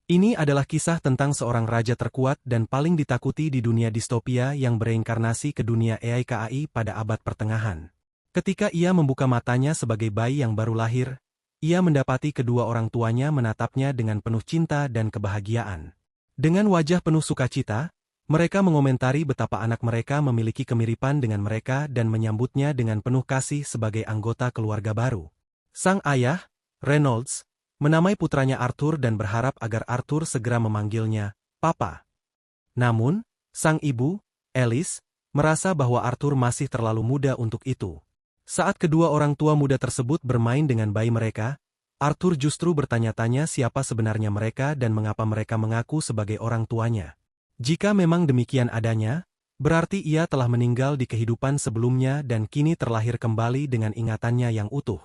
Ini adalah kisah tentang seorang raja terkuat dan paling ditakuti di dunia distopia yang bereinkarnasi ke dunia AI KAI pada abad pertengahan. Ketika ia membuka matanya sebagai bayi yang baru lahir, ia mendapati kedua orang tuanya menatapnya dengan penuh cinta dan kebahagiaan. Dengan wajah penuh sukacita, mereka mengomentari betapa anak mereka memiliki kemiripan dengan mereka dan menyambutnya dengan penuh kasih sebagai anggota keluarga baru. Sang ayah, Reynolds, menamai putranya Arthur dan berharap agar Arthur segera memanggilnya Papa. Namun, sang ibu, Alice, merasa bahwa Arthur masih terlalu muda untuk itu. Saat kedua orang tua muda tersebut bermain dengan bayi mereka, Arthur justru bertanya-tanya siapa sebenarnya mereka dan mengapa mereka mengaku sebagai orang tuanya. Jika memang demikian adanya, berarti ia telah meninggal di kehidupan sebelumnya dan kini terlahir kembali dengan ingatannya yang utuh.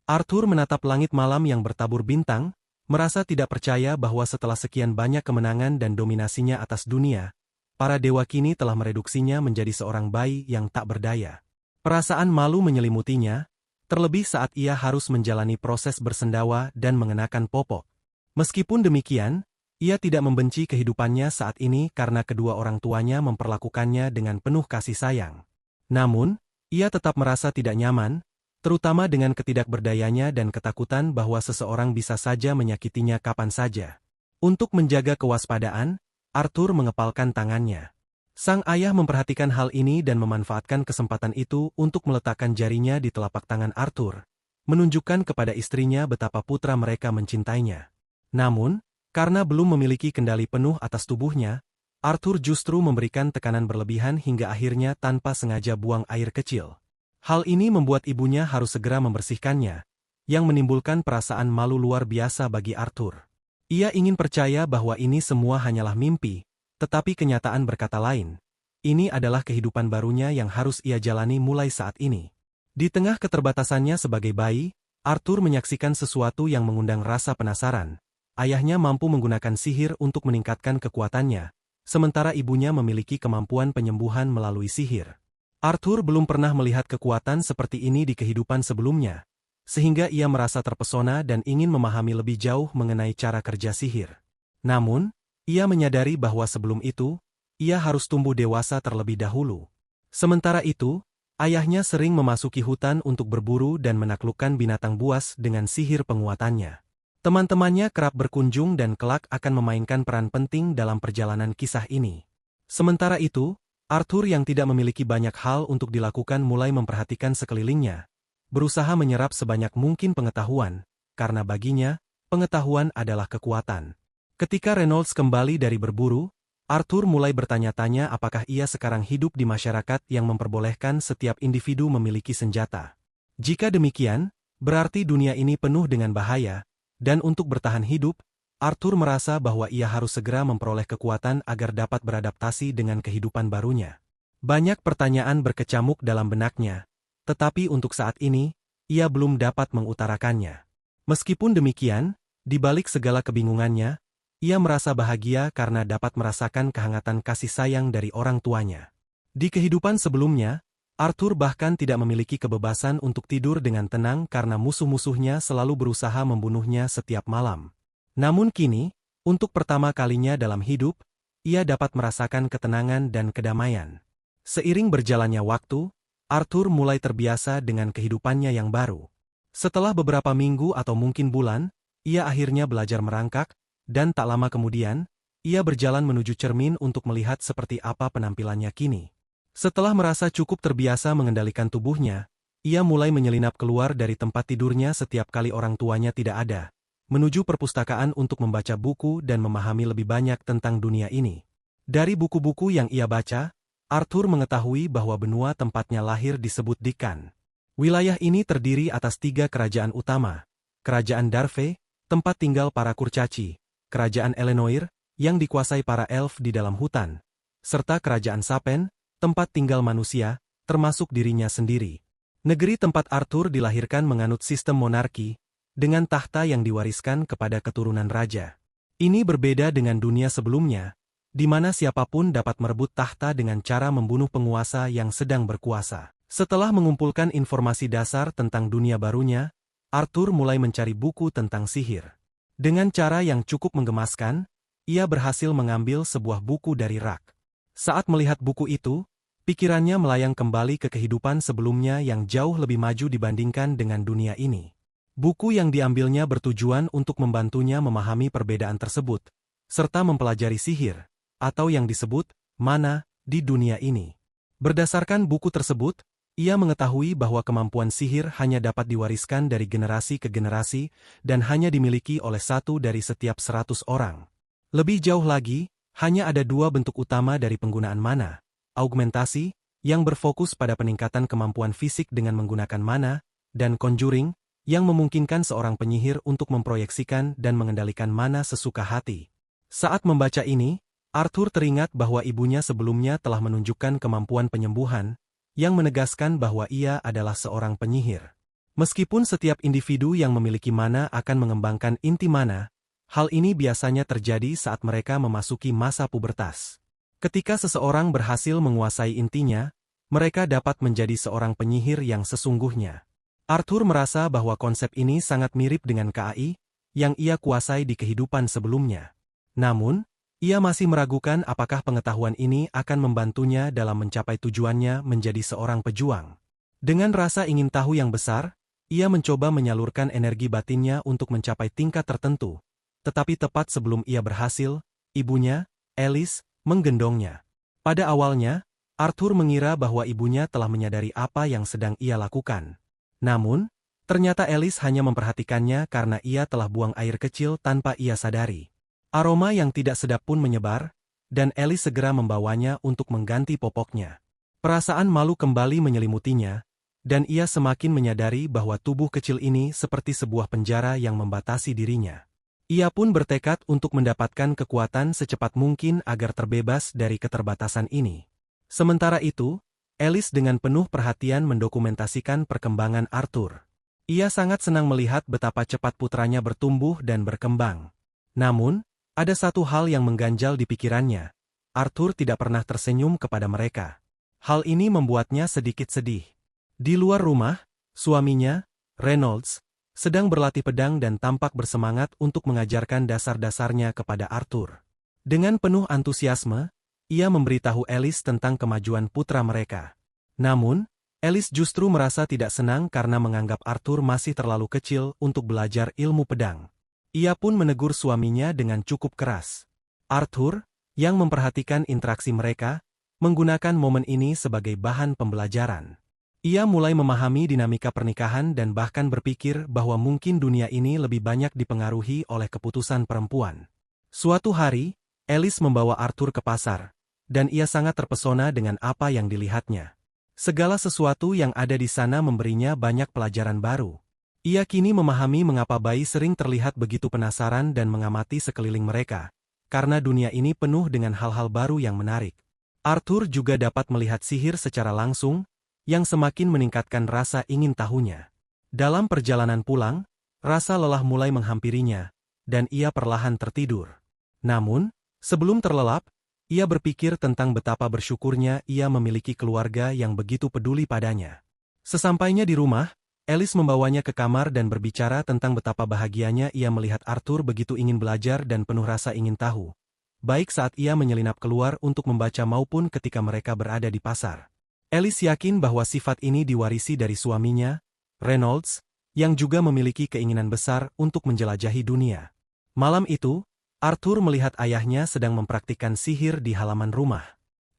Arthur menatap langit malam yang bertabur bintang, merasa tidak percaya bahwa setelah sekian banyak kemenangan dan dominasinya atas dunia, para dewa kini telah mereduksinya menjadi seorang bayi yang tak berdaya. Perasaan malu menyelimutinya, terlebih saat ia harus menjalani proses bersendawa dan mengenakan popok. Meskipun demikian, ia tidak membenci kehidupannya saat ini karena kedua orang tuanya memperlakukannya dengan penuh kasih sayang. Namun, ia tetap merasa tidak nyaman, terutama dengan ketidakberdayanya dan ketakutan bahwa seseorang bisa saja menyakitinya kapan saja. Untuk menjaga kewaspadaan, Arthur mengepalkan tangannya. Sang ayah memperhatikan hal ini dan memanfaatkan kesempatan itu untuk meletakkan jarinya di telapak tangan Arthur, menunjukkan kepada istrinya betapa putra mereka mencintainya. Namun, karena belum memiliki kendali penuh atas tubuhnya, Arthur justru memberikan tekanan berlebihan hingga akhirnya tanpa sengaja buang air kecil. Hal ini membuat ibunya harus segera membersihkannya, yang menimbulkan perasaan malu luar biasa bagi Arthur. Ia ingin percaya bahwa ini semua hanyalah mimpi, tetapi kenyataan berkata lain. Ini adalah kehidupan barunya yang harus ia jalani mulai saat ini. Di tengah keterbatasannya sebagai bayi, Arthur menyaksikan sesuatu yang mengundang rasa penasaran. Ayahnya mampu menggunakan sihir untuk meningkatkan kekuatannya, sementara ibunya memiliki kemampuan penyembuhan melalui sihir. Arthur belum pernah melihat kekuatan seperti ini di kehidupan sebelumnya, sehingga ia merasa terpesona dan ingin memahami lebih jauh mengenai cara kerja sihir. Namun, ia menyadari bahwa sebelum itu, ia harus tumbuh dewasa terlebih dahulu. Sementara itu, ayahnya sering memasuki hutan untuk berburu dan menaklukkan binatang buas dengan sihir penguatannya. Teman-temannya kerap berkunjung dan kelak akan memainkan peran penting dalam perjalanan kisah ini. Sementara itu, Arthur yang tidak memiliki banyak hal untuk dilakukan mulai memperhatikan sekelilingnya, berusaha menyerap sebanyak mungkin pengetahuan, karena baginya, pengetahuan adalah kekuatan. Ketika Reynolds kembali dari berburu, Arthur mulai bertanya-tanya apakah ia sekarang hidup di masyarakat yang memperbolehkan setiap individu memiliki senjata. Jika demikian, berarti dunia ini penuh dengan bahaya, dan untuk bertahan hidup, Arthur merasa bahwa ia harus segera memperoleh kekuatan agar dapat beradaptasi dengan kehidupan barunya. Banyak pertanyaan berkecamuk dalam benaknya, tetapi untuk saat ini, ia belum dapat mengutarakannya. Meskipun demikian, di balik segala kebingungannya, ia merasa bahagia karena dapat merasakan kehangatan kasih sayang dari orang tuanya. Di kehidupan sebelumnya, Arthur bahkan tidak memiliki kebebasan untuk tidur dengan tenang karena musuh-musuhnya selalu berusaha membunuhnya setiap malam. Namun kini, untuk pertama kalinya dalam hidup, ia dapat merasakan ketenangan dan kedamaian. Seiring berjalannya waktu, Arthur mulai terbiasa dengan kehidupannya yang baru. Setelah beberapa minggu atau mungkin bulan, ia akhirnya belajar merangkak, dan tak lama kemudian, ia berjalan menuju cermin untuk melihat seperti apa penampilannya kini. Setelah merasa cukup terbiasa mengendalikan tubuhnya, ia mulai menyelinap keluar dari tempat tidurnya setiap kali orang tuanya tidak ada, menuju perpustakaan untuk membaca buku dan memahami lebih banyak tentang dunia ini. Dari buku-buku yang ia baca, Arthur mengetahui bahwa benua tempatnya lahir disebut Dikan. Wilayah ini terdiri atas 3 kerajaan utama: Kerajaan Darve, tempat tinggal para kurcaci; Kerajaan Elenoir, yang dikuasai para elf di dalam hutan; serta Kerajaan Sapen, tempat tinggal manusia, termasuk dirinya sendiri. Negeri tempat Arthur dilahirkan menganut sistem monarki, dengan tahta yang diwariskan kepada keturunan raja. Ini berbeda dengan dunia sebelumnya, di mana siapapun dapat merebut tahta dengan cara membunuh penguasa yang sedang berkuasa. Setelah mengumpulkan informasi dasar tentang dunia barunya, Arthur mulai mencari buku tentang sihir. Dengan cara yang cukup menggemaskan, ia berhasil mengambil sebuah buku dari rak. Saat melihat buku itu, pikirannya melayang kembali ke kehidupan sebelumnya yang jauh lebih maju dibandingkan dengan dunia ini. Buku yang diambilnya bertujuan untuk membantunya memahami perbedaan tersebut, serta mempelajari sihir, atau yang disebut mana, di dunia ini. Berdasarkan buku tersebut, ia mengetahui bahwa kemampuan sihir hanya dapat diwariskan dari generasi ke generasi dan hanya dimiliki oleh satu dari setiap 100 orang. Lebih jauh lagi, hanya ada dua bentuk utama dari penggunaan mana: augmentasi, yang berfokus pada peningkatan kemampuan fisik dengan menggunakan mana, dan conjuring, yang memungkinkan seorang penyihir untuk memproyeksikan dan mengendalikan mana sesuka hati. Saat membaca ini, Arthur teringat bahwa ibunya sebelumnya telah menunjukkan kemampuan penyembuhan, yang menegaskan bahwa ia adalah seorang penyihir. Meskipun setiap individu yang memiliki mana akan mengembangkan inti mana, hal ini biasanya terjadi saat mereka memasuki masa pubertas. Ketika seseorang berhasil menguasai intinya, mereka dapat menjadi seorang penyihir yang sesungguhnya. Arthur merasa bahwa konsep ini sangat mirip dengan KAI, yang ia kuasai di kehidupan sebelumnya. Namun, ia masih meragukan apakah pengetahuan ini akan membantunya dalam mencapai tujuannya menjadi seorang pejuang. Dengan rasa ingin tahu yang besar, ia mencoba menyalurkan energi batinnya untuk mencapai tingkat tertentu. Tetapi tepat sebelum ia berhasil, ibunya, Alice, menggendongnya. Pada awalnya, Arthur mengira bahwa ibunya telah menyadari apa yang sedang ia lakukan. Namun, ternyata Alice hanya memperhatikannya karena ia telah buang air kecil tanpa ia sadari. Aroma yang tidak sedap pun menyebar, dan Alice segera membawanya untuk mengganti popoknya. Perasaan malu kembali menyelimutinya, dan ia semakin menyadari bahwa tubuh kecil ini seperti sebuah penjara yang membatasi dirinya. Ia pun bertekad untuk mendapatkan kekuatan secepat mungkin agar terbebas dari keterbatasan ini. Sementara itu, Alice dengan penuh perhatian mendokumentasikan perkembangan Arthur. Ia sangat senang melihat betapa cepat putranya bertumbuh dan berkembang. Namun, ada satu hal yang mengganjal di pikirannya. Arthur tidak pernah tersenyum kepada mereka. Hal ini membuatnya sedikit sedih. Di luar rumah, suaminya, Reynolds, sedang berlatih pedang dan tampak bersemangat untuk mengajarkan dasar-dasarnya kepada Arthur. Dengan penuh antusiasme, ia memberitahu Alice tentang kemajuan putra mereka. Namun, Alice justru merasa tidak senang karena menganggap Arthur masih terlalu kecil untuk belajar ilmu pedang. Ia pun menegur suaminya dengan cukup keras. Arthur, yang memperhatikan interaksi mereka, menggunakan momen ini sebagai bahan pembelajaran. Ia mulai memahami dinamika pernikahan dan bahkan berpikir bahwa mungkin dunia ini lebih banyak dipengaruhi oleh keputusan perempuan. Suatu hari, Alice membawa Arthur ke pasar, dan ia sangat terpesona dengan apa yang dilihatnya. Segala sesuatu yang ada di sana memberinya banyak pelajaran baru. Ia kini memahami mengapa bayi sering terlihat begitu penasaran dan mengamati sekeliling mereka, karena dunia ini penuh dengan hal-hal baru yang menarik. Arthur juga dapat melihat sihir secara langsung, yang semakin meningkatkan rasa ingin tahunya. Dalam perjalanan pulang, rasa lelah mulai menghampirinya, dan ia perlahan tertidur. Namun, sebelum terlelap, ia berpikir tentang betapa bersyukurnya ia memiliki keluarga yang begitu peduli padanya. Sesampainya di rumah, Alice membawanya ke kamar dan berbicara tentang betapa bahagianya ia melihat Arthur begitu ingin belajar dan penuh rasa ingin tahu, baik saat ia menyelinap keluar untuk membaca maupun ketika mereka berada di pasar. Alice yakin bahwa sifat ini diwarisi dari suaminya, Reynolds, yang juga memiliki keinginan besar untuk menjelajahi dunia. Malam itu, Arthur melihat ayahnya sedang mempraktikkan sihir di halaman rumah.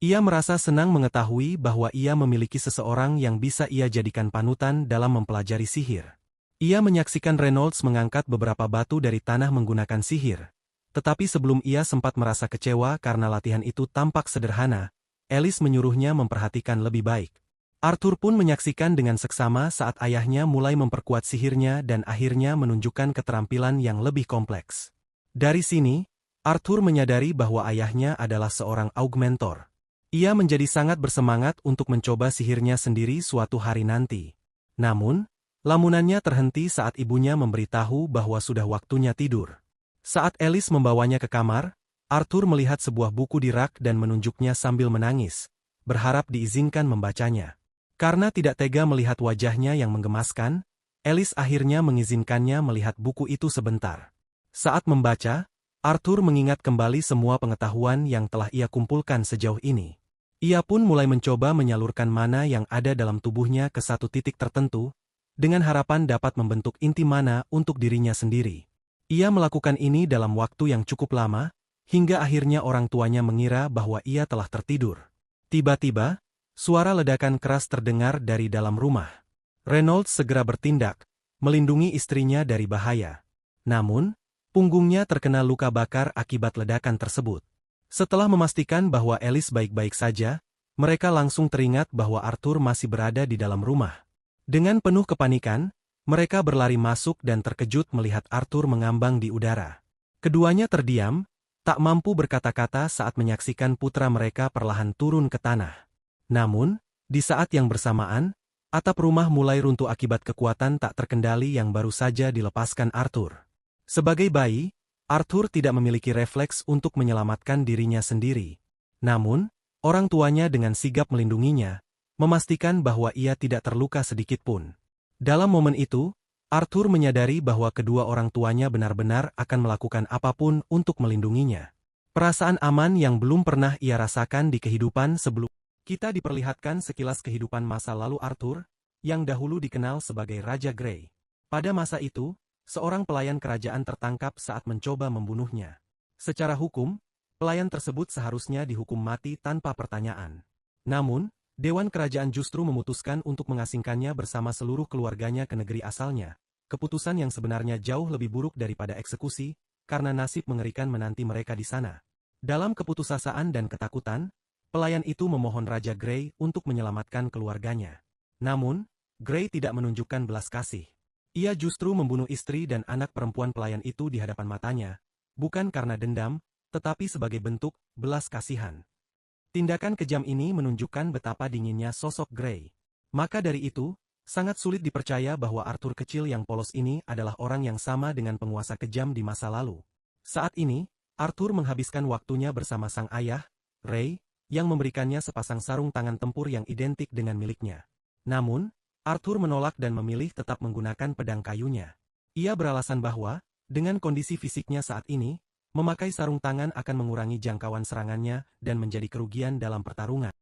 Ia merasa senang mengetahui bahwa ia memiliki seseorang yang bisa ia jadikan panutan dalam mempelajari sihir. Ia menyaksikan Reynolds mengangkat beberapa batu dari tanah menggunakan sihir. Tetapi sebelum ia sempat merasa kecewa karena latihan itu tampak sederhana, Alice menyuruhnya memperhatikan lebih baik. Arthur pun menyaksikan dengan seksama saat ayahnya mulai memperkuat sihirnya dan akhirnya menunjukkan keterampilan yang lebih kompleks. Dari sini, Arthur menyadari bahwa ayahnya adalah seorang augmentor. Ia menjadi sangat bersemangat untuk mencoba sihirnya sendiri suatu hari nanti. Namun, lamunannya terhenti saat ibunya memberitahu bahwa sudah waktunya tidur. Saat Alice membawanya ke kamar, Arthur melihat sebuah buku di rak dan menunjuknya sambil menangis, berharap diizinkan membacanya. Karena tidak tega melihat wajahnya yang menggemaskan, Alice akhirnya mengizinkannya melihat buku itu sebentar. Saat membaca, Arthur mengingat kembali semua pengetahuan yang telah ia kumpulkan sejauh ini. Ia pun mulai mencoba menyalurkan mana yang ada dalam tubuhnya ke satu titik tertentu, dengan harapan dapat membentuk inti mana untuk dirinya sendiri. Ia melakukan ini dalam waktu yang cukup lama, hingga akhirnya orang tuanya mengira bahwa ia telah tertidur. Tiba-tiba, suara ledakan keras terdengar dari dalam rumah. Reynolds segera bertindak, melindungi istrinya dari bahaya. Namun, punggungnya terkena luka bakar akibat ledakan tersebut. Setelah memastikan bahwa Alice baik-baik saja, mereka langsung teringat bahwa Arthur masih berada di dalam rumah. Dengan penuh kepanikan, mereka berlari masuk dan terkejut melihat Arthur mengambang di udara. Keduanya terdiam, tak mampu berkata-kata saat menyaksikan putra mereka perlahan turun ke tanah. Namun, di saat yang bersamaan, atap rumah mulai runtuh akibat kekuatan tak terkendali yang baru saja dilepaskan Arthur. Sebagai bayi, Arthur tidak memiliki refleks untuk menyelamatkan dirinya sendiri. Namun, orang tuanya dengan sigap melindunginya, memastikan bahwa ia tidak terluka sedikitpun. Dalam momen itu, Arthur menyadari bahwa kedua orang tuanya benar-benar akan melakukan apapun untuk melindunginya. Perasaan aman yang belum pernah ia rasakan di kehidupan sebelum. Kita diperlihatkan sekilas kehidupan masa lalu Arthur, yang dahulu dikenal sebagai Raja Grey. Pada masa itu, seorang pelayan kerajaan tertangkap saat mencoba membunuhnya. Secara hukum, pelayan tersebut seharusnya dihukum mati tanpa pertanyaan. Namun, Dewan Kerajaan justru memutuskan untuk mengasingkannya bersama seluruh keluarganya ke negeri asalnya. Keputusan yang sebenarnya jauh lebih buruk daripada eksekusi, karena nasib mengerikan menanti mereka di sana. Dalam keputusasaan dan ketakutan, pelayan itu memohon Raja Grey untuk menyelamatkan keluarganya. Namun, Grey tidak menunjukkan belas kasih. Ia justru membunuh istri dan anak perempuan pelayan itu di hadapan matanya, bukan karena dendam, tetapi sebagai bentuk belas kasihan. Tindakan kejam ini menunjukkan betapa dinginnya sosok Grey. Maka dari itu, sangat sulit dipercaya bahwa Arthur kecil yang polos ini adalah orang yang sama dengan penguasa kejam di masa lalu. Saat ini, Arthur menghabiskan waktunya bersama sang ayah, Ray, yang memberikannya sepasang sarung tangan tempur yang identik dengan miliknya. Namun, Arthur menolak dan memilih tetap menggunakan pedang kayunya. Ia beralasan bahwa, dengan kondisi fisiknya saat ini, memakai sarung tangan akan mengurangi jangkauan serangannya dan menjadi kerugian dalam pertarungan.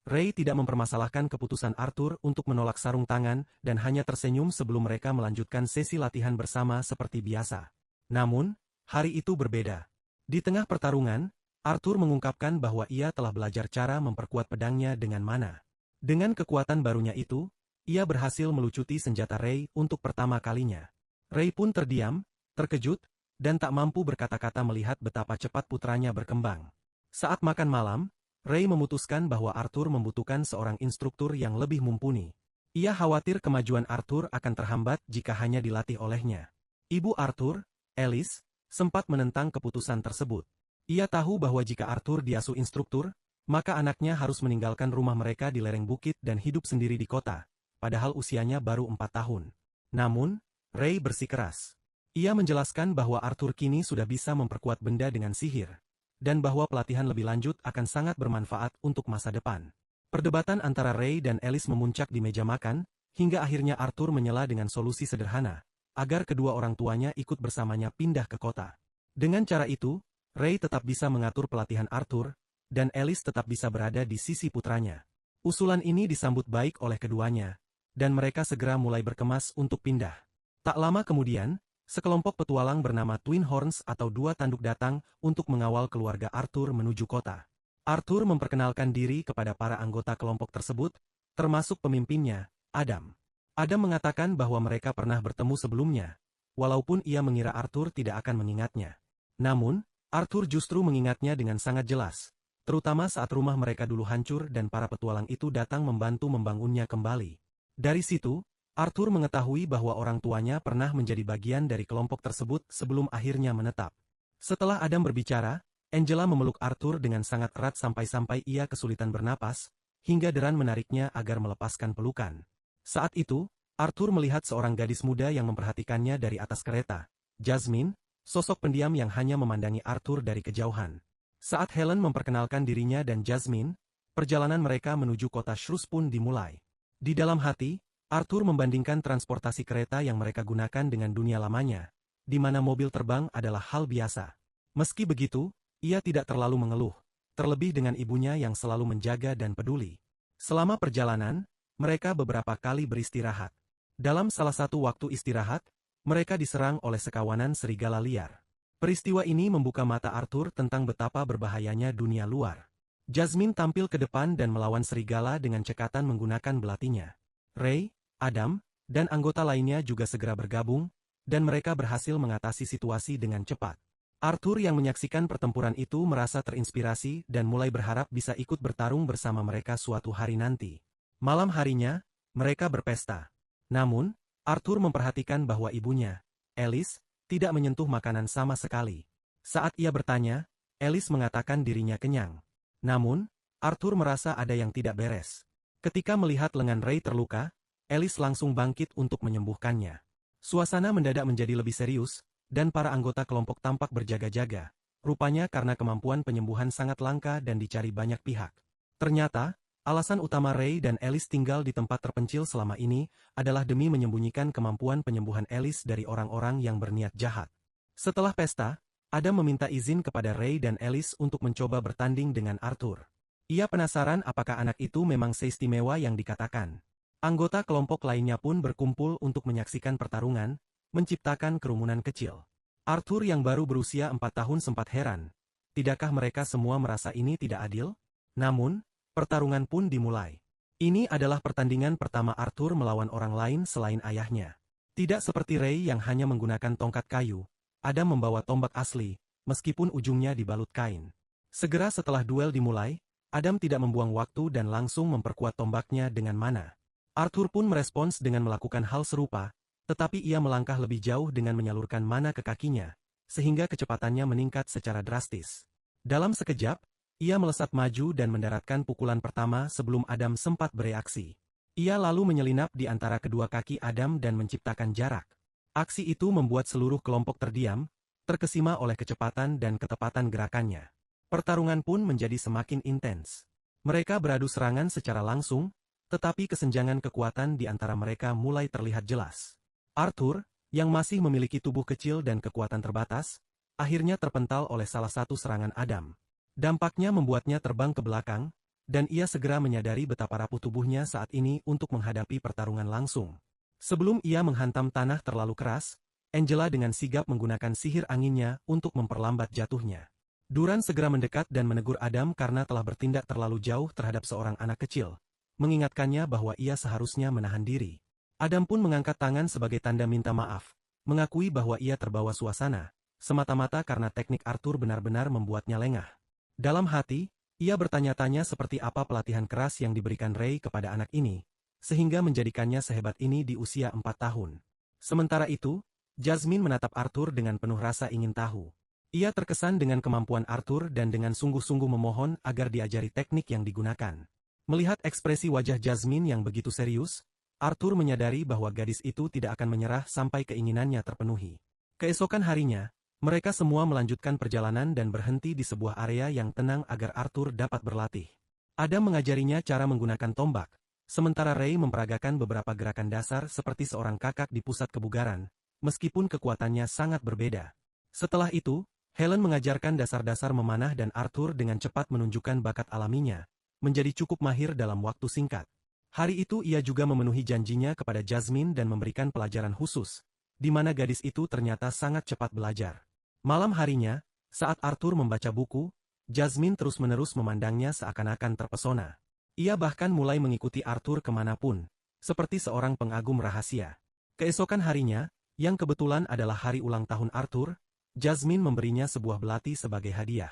Ray tidak mempermasalahkan keputusan Arthur untuk menolak sarung tangan dan hanya tersenyum sebelum mereka melanjutkan sesi latihan bersama seperti biasa. Namun, hari itu berbeda. Di tengah pertarungan, Arthur mengungkapkan bahwa ia telah belajar cara memperkuat pedangnya dengan mana. Dengan kekuatan barunya itu, ia berhasil melucuti senjata Ray untuk pertama kalinya. Ray pun terdiam, terkejut, dan tak mampu berkata-kata melihat betapa cepat putranya berkembang. Saat makan malam, Ray memutuskan bahwa Arthur membutuhkan seorang instruktur yang lebih mumpuni. Ia khawatir kemajuan Arthur akan terhambat jika hanya dilatih olehnya. Ibu Arthur, Alice, sempat menentang keputusan tersebut. Ia tahu bahwa jika Arthur diasuh instruktur, maka anaknya harus meninggalkan rumah mereka di lereng bukit dan hidup sendiri di kota, padahal usianya baru 4 tahun. Namun, Ray bersikeras. Ia menjelaskan bahwa Arthur kini sudah bisa memperkuat benda dengan sihir, dan bahwa pelatihan lebih lanjut akan sangat bermanfaat untuk masa depan. Perdebatan antara Ray dan Alice memuncak di meja makan, hingga akhirnya Arthur menyela dengan solusi sederhana, agar kedua orang tuanya ikut bersamanya pindah ke kota. Dengan cara itu, Ray tetap bisa mengatur pelatihan Arthur, dan Alice tetap bisa berada di sisi putranya. Usulan ini disambut baik oleh keduanya, dan mereka segera mulai berkemas untuk pindah. Tak lama kemudian, sekelompok petualang bernama Twin Horns atau dua tanduk datang untuk mengawal keluarga Arthur menuju kota. Arthur memperkenalkan diri kepada para anggota kelompok tersebut, termasuk pemimpinnya, Adam. Adam mengatakan bahwa mereka pernah bertemu sebelumnya, walaupun ia mengira Arthur tidak akan mengingatnya. Namun, Arthur justru mengingatnya dengan sangat jelas, terutama saat rumah mereka dulu hancur dan para petualang itu datang membantu membangunnya kembali. Dari situ, Arthur mengetahui bahwa orang tuanya pernah menjadi bagian dari kelompok tersebut sebelum akhirnya menetap. Setelah Adam berbicara, Angela memeluk Arthur dengan sangat erat sampai-sampai ia kesulitan bernapas, hingga Deran menariknya agar melepaskan pelukan. Saat itu, Arthur melihat seorang gadis muda yang memperhatikannya dari atas kereta. Jasmine, sosok pendiam yang hanya memandangi Arthur dari kejauhan. Saat Helen memperkenalkan dirinya dan Jasmine, perjalanan mereka menuju kota Shrewsbury pun dimulai. Di dalam hati, Arthur membandingkan transportasi kereta yang mereka gunakan dengan dunia lamanya, di mana mobil terbang adalah hal biasa. Meski begitu, ia tidak terlalu mengeluh, terlebih dengan ibunya yang selalu menjaga dan peduli. Selama perjalanan, mereka beberapa kali beristirahat. Dalam salah satu waktu istirahat, mereka diserang oleh sekawanan serigala liar. Peristiwa ini membuka mata Arthur tentang betapa berbahayanya dunia luar. Jasmine tampil ke depan dan melawan serigala dengan cekatan menggunakan belatinya. Ray, Adam, dan anggota lainnya juga segera bergabung, dan mereka berhasil mengatasi situasi dengan cepat. Arthur yang menyaksikan pertempuran itu merasa terinspirasi dan mulai berharap bisa ikut bertarung bersama mereka suatu hari nanti. Malam harinya, mereka berpesta. Namun, Arthur memperhatikan bahwa ibunya, Alice, tidak menyentuh makanan sama sekali. Saat ia bertanya, Alice mengatakan dirinya kenyang. Namun, Arthur merasa ada yang tidak beres. Ketika melihat lengan Ray terluka, Alice langsung bangkit untuk menyembuhkannya. Suasana mendadak menjadi lebih serius, dan para anggota kelompok tampak berjaga-jaga. Rupanya karena kemampuan penyembuhan sangat langka dan dicari banyak pihak. Ternyata, alasan utama Ray dan Alice tinggal di tempat terpencil selama ini adalah demi menyembunyikan kemampuan penyembuhan Alice dari orang-orang yang berniat jahat. Setelah pesta, Adam meminta izin kepada Ray dan Alice untuk mencoba bertanding dengan Arthur. Ia penasaran apakah anak itu memang seistimewa yang dikatakan. Anggota kelompok lainnya pun berkumpul untuk menyaksikan pertarungan, menciptakan kerumunan kecil. Arthur yang baru berusia 4 tahun sempat heran. Tidakkah mereka semua merasa ini tidak adil? Namun, pertarungan pun dimulai. Ini adalah pertandingan pertama Arthur melawan orang lain selain ayahnya. Tidak seperti Ray yang hanya menggunakan tongkat kayu, Adam membawa tombak asli, meskipun ujungnya dibalut kain. Segera setelah duel dimulai, Adam tidak membuang waktu dan langsung memperkuat tombaknya dengan mana. Arthur pun merespons dengan melakukan hal serupa, tetapi ia melangkah lebih jauh dengan menyalurkan mana ke kakinya, sehingga kecepatannya meningkat secara drastis. Dalam sekejap, ia melesat maju dan mendaratkan pukulan pertama sebelum Adam sempat bereaksi. Ia lalu menyelinap di antara kedua kaki Adam dan menciptakan jarak. Aksi itu membuat seluruh kelompok terdiam, terkesima oleh kecepatan dan ketepatan gerakannya. Pertarungan pun menjadi semakin intens. Mereka beradu serangan secara langsung, tetapi kesenjangan kekuatan di antara mereka mulai terlihat jelas. Arthur, yang masih memiliki tubuh kecil dan kekuatan terbatas, akhirnya terpental oleh salah satu serangan Adam. Dampaknya membuatnya terbang ke belakang, dan ia segera menyadari betapa rapuh tubuhnya saat ini untuk menghadapi pertarungan langsung. Sebelum ia menghantam tanah terlalu keras, Angela dengan sigap menggunakan sihir anginnya untuk memperlambat jatuhnya. Duran segera mendekat dan menegur Adam karena telah bertindak terlalu jauh terhadap seorang anak kecil, mengingatkannya bahwa ia seharusnya menahan diri. Adam pun mengangkat tangan sebagai tanda minta maaf, mengakui bahwa ia terbawa suasana, semata-mata karena teknik Arthur benar-benar membuatnya lengah. Dalam hati, ia bertanya-tanya seperti apa pelatihan keras yang diberikan Ray kepada anak ini, sehingga menjadikannya sehebat ini di usia 4 tahun. Sementara itu, Jasmine menatap Arthur dengan penuh rasa ingin tahu. Ia terkesan dengan kemampuan Arthur dan dengan sungguh-sungguh memohon agar diajari teknik yang digunakan. Melihat ekspresi wajah Jasmine yang begitu serius, Arthur menyadari bahwa gadis itu tidak akan menyerah sampai keinginannya terpenuhi. Keesokan harinya, mereka semua melanjutkan perjalanan dan berhenti di sebuah area yang tenang agar Arthur dapat berlatih. Adam mengajarinya cara menggunakan tombak, sementara Ray memperagakan beberapa gerakan dasar seperti seorang kakak di pusat kebugaran, meskipun kekuatannya sangat berbeda. Setelah itu, Helen mengajarkan dasar-dasar memanah dan Arthur dengan cepat menunjukkan bakat alaminya, menjadi cukup mahir dalam waktu singkat. Hari itu ia juga memenuhi janjinya kepada Jasmine dan memberikan pelajaran khusus, di mana gadis itu ternyata sangat cepat belajar. Malam harinya, saat Arthur membaca buku, Jasmine terus-menerus memandangnya seakan-akan terpesona. Ia bahkan mulai mengikuti Arthur kemanapun, seperti seorang pengagum rahasia. Keesokan harinya, yang kebetulan adalah hari ulang tahun Arthur, Jasmine memberinya sebuah belati sebagai hadiah.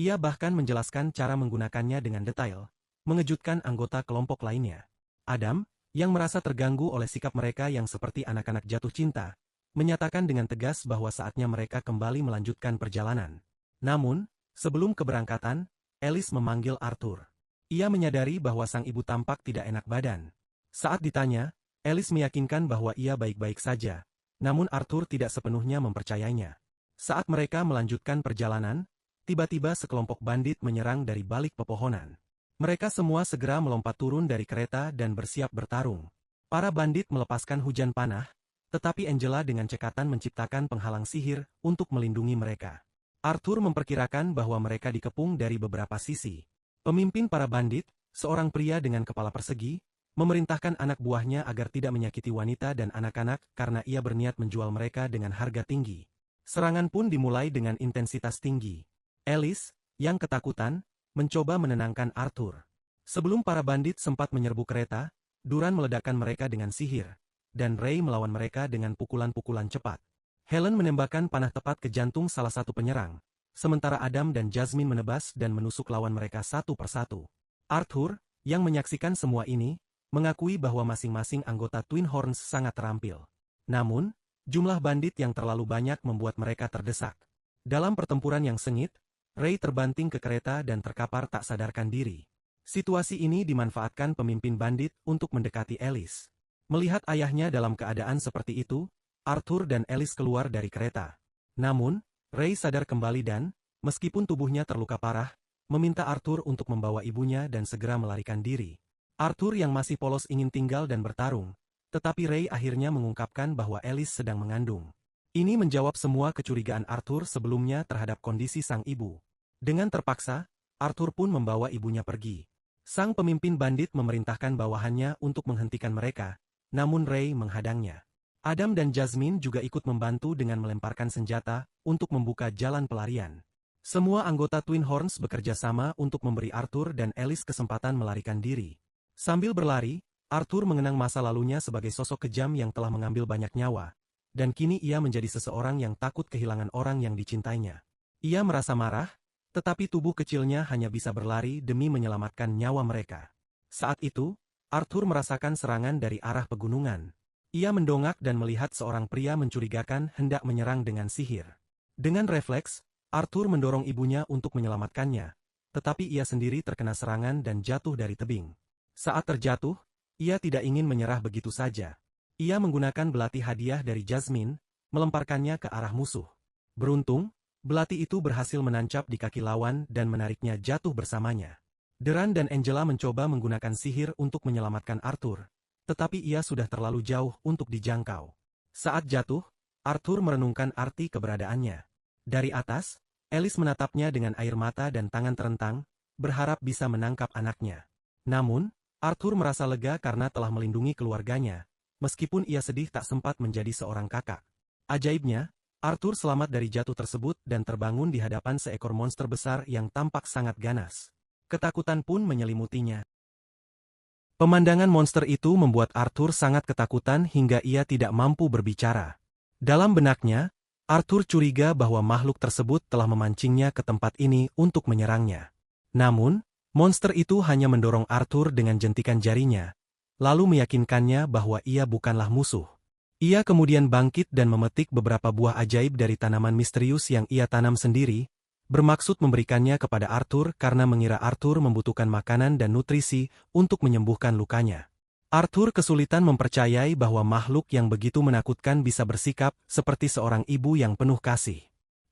Ia bahkan menjelaskan cara menggunakannya dengan detail, mengejutkan anggota kelompok lainnya. Adam, yang merasa terganggu oleh sikap mereka yang seperti anak-anak jatuh cinta, menyatakan dengan tegas bahwa saatnya mereka kembali melanjutkan perjalanan. Namun, sebelum keberangkatan, Alice memanggil Arthur. Ia menyadari bahwa sang ibu tampak tidak enak badan. Saat ditanya, Alice meyakinkan bahwa ia baik-baik saja, namun Arthur tidak sepenuhnya mempercayainya. Saat mereka melanjutkan perjalanan, tiba-tiba sekelompok bandit menyerang dari balik pepohonan. Mereka semua segera melompat turun dari kereta dan bersiap bertarung. Para bandit melepaskan hujan panah, tetapi Angela dengan cekatan menciptakan penghalang sihir untuk melindungi mereka. Arthur memperkirakan bahwa mereka dikepung dari beberapa sisi. Pemimpin para bandit, seorang pria dengan kepala persegi, memerintahkan anak buahnya agar tidak menyakiti wanita dan anak-anak karena ia berniat menjual mereka dengan harga tinggi. Serangan pun dimulai dengan intensitas tinggi. Alice, yang ketakutan, mencoba menenangkan Arthur. Sebelum para bandit sempat menyerbu kereta, Duran meledakkan mereka dengan sihir, dan Ray melawan mereka dengan pukulan-pukulan cepat. Helen menembakkan panah tepat ke jantung salah satu penyerang, sementara Adam dan Jasmine menebas dan menusuk lawan mereka satu persatu. Arthur, yang menyaksikan semua ini, mengakui bahwa masing-masing anggota Twin Horns sangat terampil. Namun, jumlah bandit yang terlalu banyak membuat mereka terdesak. Dalam pertempuran yang sengit, Ray terbanting ke kereta dan terkapar tak sadarkan diri. Situasi ini dimanfaatkan pemimpin bandit untuk mendekati Alice. Melihat ayahnya dalam keadaan seperti itu, Arthur dan Alice keluar dari kereta. Namun, Ray sadar kembali dan, meskipun tubuhnya terluka parah, meminta Arthur untuk membawa ibunya dan segera melarikan diri. Arthur yang masih polos ingin tinggal dan bertarung, tetapi Ray akhirnya mengungkapkan bahwa Alice sedang mengandung. Ini menjawab semua kecurigaan Arthur sebelumnya terhadap kondisi sang ibu. Dengan terpaksa, Arthur pun membawa ibunya pergi. Sang pemimpin bandit memerintahkan bawahannya untuk menghentikan mereka, namun Ray menghadangnya. Adam dan Jasmine juga ikut membantu dengan melemparkan senjata untuk membuka jalan pelarian. Semua anggota Twin Horns bekerja sama untuk memberi Arthur dan Alice kesempatan melarikan diri. Sambil berlari, Arthur mengenang masa lalunya sebagai sosok kejam yang telah mengambil banyak nyawa, dan kini ia menjadi seseorang yang takut kehilangan orang yang dicintainya. Ia merasa marah, tetapi tubuh kecilnya hanya bisa berlari demi menyelamatkan nyawa mereka. Saat itu, Arthur merasakan serangan dari arah pegunungan. Ia mendongak dan melihat seorang pria mencurigakan hendak menyerang dengan sihir. Dengan refleks, Arthur mendorong ibunya untuk menyelamatkannya, tetapi ia sendiri terkena serangan dan jatuh dari tebing. Saat terjatuh, ia tidak ingin menyerah begitu saja. Ia menggunakan belati hadiah dari Jasmine, melemparkannya ke arah musuh. Beruntung, belati itu berhasil menancap di kaki lawan dan menariknya jatuh bersamanya. Duran dan Angela mencoba menggunakan sihir untuk menyelamatkan Arthur, tetapi ia sudah terlalu jauh untuk dijangkau. Saat jatuh, Arthur merenungkan arti keberadaannya. Dari atas, Alice menatapnya dengan air mata dan tangan terentang, berharap bisa menangkap anaknya. Namun, Arthur merasa lega karena telah melindungi keluarganya, meskipun ia sedih tak sempat menjadi seorang kakak. Ajaibnya, Arthur selamat dari jatuh tersebut dan terbangun di hadapan seekor monster besar yang tampak sangat ganas. Ketakutan pun menyelimutinya. Pemandangan monster itu membuat Arthur sangat ketakutan hingga ia tidak mampu berbicara. Dalam benaknya, Arthur curiga bahwa makhluk tersebut telah memancingnya ke tempat ini untuk menyerangnya. Namun, monster itu hanya mendorong Arthur dengan jentikan jarinya, lalu meyakinkannya bahwa ia bukanlah musuh. Ia kemudian bangkit dan memetik beberapa buah ajaib dari tanaman misterius yang ia tanam sendiri, bermaksud memberikannya kepada Arthur karena mengira Arthur membutuhkan makanan dan nutrisi untuk menyembuhkan lukanya. Arthur kesulitan mempercayai bahwa makhluk yang begitu menakutkan bisa bersikap seperti seorang ibu yang penuh kasih.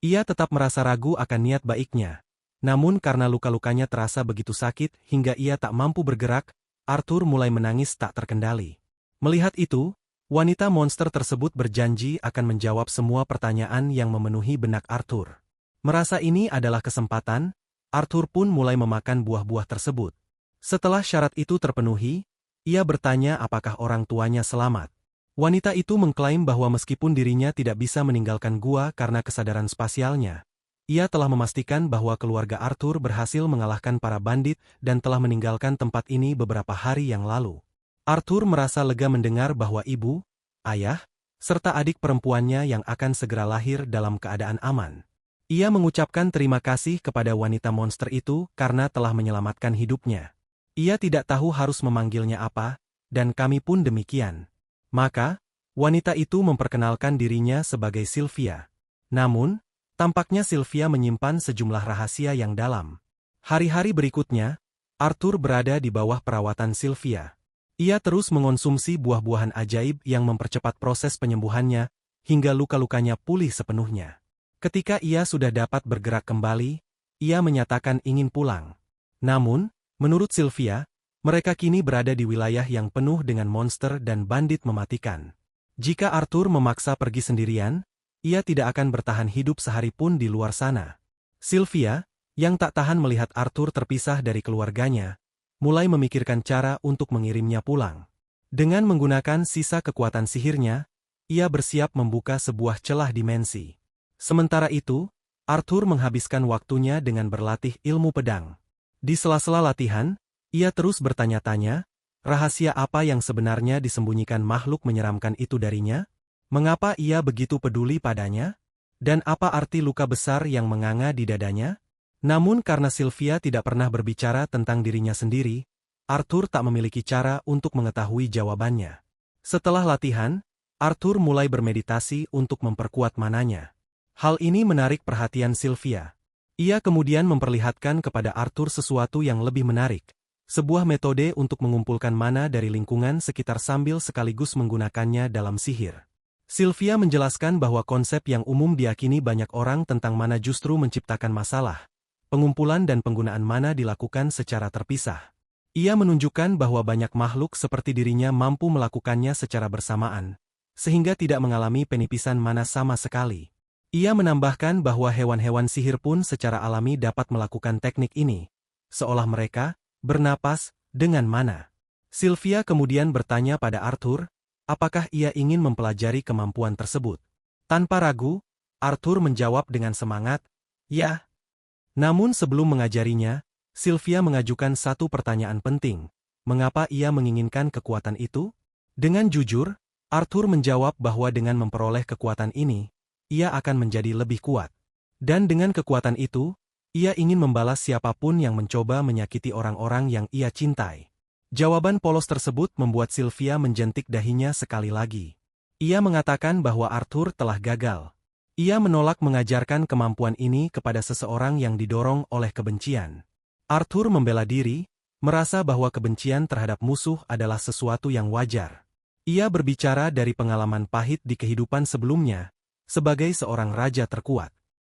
Ia tetap merasa ragu akan niat baiknya. Namun karena luka-lukanya terasa begitu sakit hingga ia tak mampu bergerak, Arthur mulai menangis tak terkendali. Melihat itu, wanita monster tersebut berjanji akan menjawab semua pertanyaan yang memenuhi benak Arthur. Merasa ini adalah kesempatan, Arthur pun mulai memakan buah-buah tersebut. Setelah syarat itu terpenuhi, ia bertanya apakah orang tuanya selamat. Wanita itu mengklaim bahwa meskipun dirinya tidak bisa meninggalkan gua karena kesadaran spasialnya, ia telah memastikan bahwa keluarga Arthur berhasil mengalahkan para bandit dan telah meninggalkan tempat ini beberapa hari yang lalu. Arthur merasa lega mendengar bahwa ibu, ayah, serta adik perempuannya yang akan segera lahir dalam keadaan aman. Ia mengucapkan terima kasih kepada wanita monster itu karena telah menyelamatkan hidupnya. Ia tidak tahu harus memanggilnya apa, dan kami pun demikian. Maka, wanita itu memperkenalkan dirinya sebagai Sylvia. Namun, tampaknya Sylvia menyimpan sejumlah rahasia yang dalam. Hari-hari berikutnya, Arthur berada di bawah perawatan Sylvia. Ia terus mengonsumsi buah-buahan ajaib yang mempercepat proses penyembuhannya, hingga luka-lukanya pulih sepenuhnya. Ketika ia sudah dapat bergerak kembali, ia menyatakan ingin pulang. Namun, menurut Sylvia, mereka kini berada di wilayah yang penuh dengan monster dan bandit mematikan. Jika Arthur memaksa pergi sendirian, ia tidak akan bertahan hidup sehari pun di luar sana. Sylvia, yang tak tahan melihat Arthur terpisah dari keluarganya, mulai memikirkan cara untuk mengirimnya pulang. Dengan menggunakan sisa kekuatan sihirnya, ia bersiap membuka sebuah celah dimensi. Sementara itu, Arthur menghabiskan waktunya dengan berlatih ilmu pedang. Di sela-sela latihan, ia terus bertanya-tanya, rahasia apa yang sebenarnya disembunyikan makhluk menyeramkan itu darinya? Mengapa ia begitu peduli padanya? Dan apa arti luka besar yang menganga di dadanya? Namun karena Sylvia tidak pernah berbicara tentang dirinya sendiri, Arthur tak memiliki cara untuk mengetahui jawabannya. Setelah latihan, Arthur mulai bermeditasi untuk memperkuat mananya. Hal ini menarik perhatian Sylvia. Ia kemudian memperlihatkan kepada Arthur sesuatu yang lebih menarik, sebuah metode untuk mengumpulkan mana dari lingkungan sekitar sambil sekaligus menggunakannya dalam sihir. Sylvia menjelaskan bahwa konsep yang umum diyakini banyak orang tentang mana justru menciptakan masalah. Pengumpulan dan penggunaan mana dilakukan secara terpisah. Ia menunjukkan bahwa banyak makhluk seperti dirinya mampu melakukannya secara bersamaan, sehingga tidak mengalami penipisan mana sama sekali. Ia menambahkan bahwa hewan-hewan sihir pun secara alami dapat melakukan teknik ini, seolah mereka bernapas dengan mana. Sylvia kemudian bertanya pada Arthur, apakah ia ingin mempelajari kemampuan tersebut. Tanpa ragu, Arthur menjawab dengan semangat, ya. Namun sebelum mengajarinya, Sylvia mengajukan satu pertanyaan penting, mengapa ia menginginkan kekuatan itu? Dengan jujur, Arthur menjawab bahwa dengan memperoleh kekuatan ini, ia akan menjadi lebih kuat. Dan dengan kekuatan itu, ia ingin membalas siapapun yang mencoba menyakiti orang-orang yang ia cintai. Jawaban polos tersebut membuat Sylvia menjentik dahinya sekali lagi. Ia mengatakan bahwa Arthur telah gagal. Ia menolak mengajarkan kemampuan ini kepada seseorang yang didorong oleh kebencian. Arthur membela diri, merasa bahwa kebencian terhadap musuh adalah sesuatu yang wajar. Ia berbicara dari pengalaman pahit di kehidupan sebelumnya, sebagai seorang raja terkuat.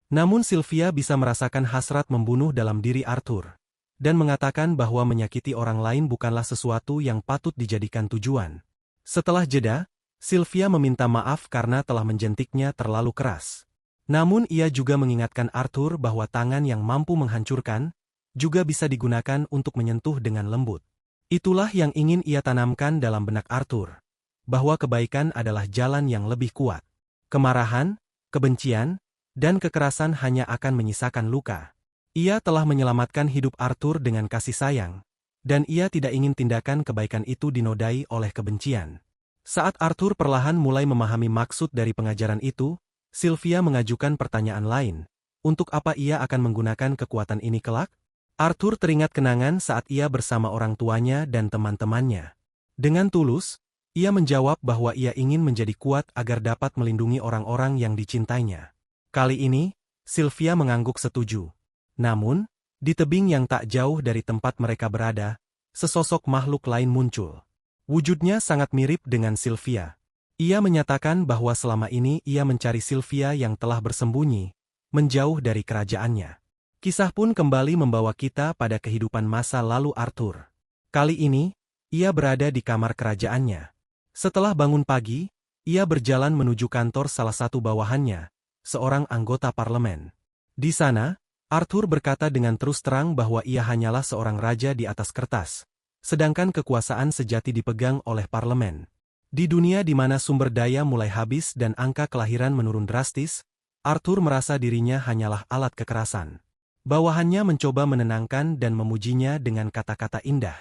Namun Sylvia bisa merasakan hasrat membunuh dalam diri Arthur, dan mengatakan bahwa menyakiti orang lain bukanlah sesuatu yang patut dijadikan tujuan. Setelah jeda, Sylvia meminta maaf karena telah menjentiknya terlalu keras. Namun ia juga mengingatkan Arthur bahwa tangan yang mampu menghancurkan, juga bisa digunakan untuk menyentuh dengan lembut. Itulah yang ingin ia tanamkan dalam benak Arthur, bahwa kebaikan adalah jalan yang lebih kuat. Kemarahan, kebencian, dan kekerasan hanya akan menyisakan luka. Ia telah menyelamatkan hidup Arthur dengan kasih sayang, dan ia tidak ingin tindakan kebaikan itu dinodai oleh kebencian. Saat Arthur perlahan mulai memahami maksud dari pengajaran itu, Sylvia mengajukan pertanyaan lain, untuk apa ia akan menggunakan kekuatan ini kelak? Arthur teringat kenangan saat ia bersama orang tuanya dan teman-temannya. Dengan tulus, ia menjawab bahwa ia ingin menjadi kuat agar dapat melindungi orang-orang yang dicintainya. Kali ini, Sylvia mengangguk setuju. Namun, di tebing yang tak jauh dari tempat mereka berada, sesosok makhluk lain muncul. Wujudnya sangat mirip dengan Sylvia. Ia menyatakan bahwa selama ini ia mencari Sylvia yang telah bersembunyi, menjauh dari kerajaannya. Kisah pun kembali membawa kita pada kehidupan masa lalu Arthur. Kali ini, ia berada di kamar kerajaannya. Setelah bangun pagi, ia berjalan menuju kantor salah satu bawahannya, seorang anggota parlemen. Di sana, Arthur berkata dengan terus terang bahwa ia hanyalah seorang raja di atas kertas, sedangkan kekuasaan sejati dipegang oleh parlemen. Di dunia di mana sumber daya mulai habis dan angka kelahiran menurun drastis, Arthur merasa dirinya hanyalah alat kekerasan. Bawahannya mencoba menenangkan dan memujinya dengan kata-kata indah.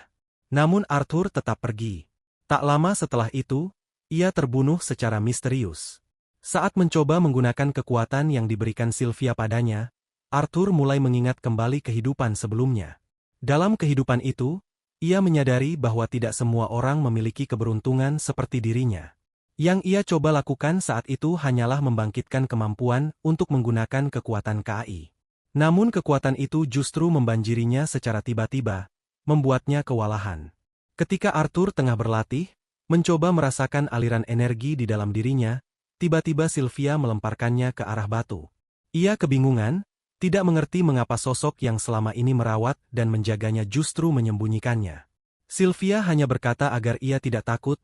Namun Arthur tetap pergi. Tak lama setelah itu, ia terbunuh secara misterius. Saat mencoba menggunakan kekuatan yang diberikan Sylvia padanya, Arthur mulai mengingat kembali kehidupan sebelumnya. Dalam kehidupan itu, ia menyadari bahwa tidak semua orang memiliki keberuntungan seperti dirinya. Yang ia coba lakukan saat itu hanyalah membangkitkan kemampuan untuk menggunakan kekuatan KAI. Namun kekuatan itu justru membanjirinya secara tiba-tiba, membuatnya kewalahan. Ketika Arthur tengah berlatih, mencoba merasakan aliran energi di dalam dirinya, tiba-tiba Sylvia melemparkannya ke arah batu. Ia kebingungan, tidak mengerti mengapa sosok yang selama ini merawat dan menjaganya justru menyembunyikannya. Sylvia hanya berkata agar ia tidak takut,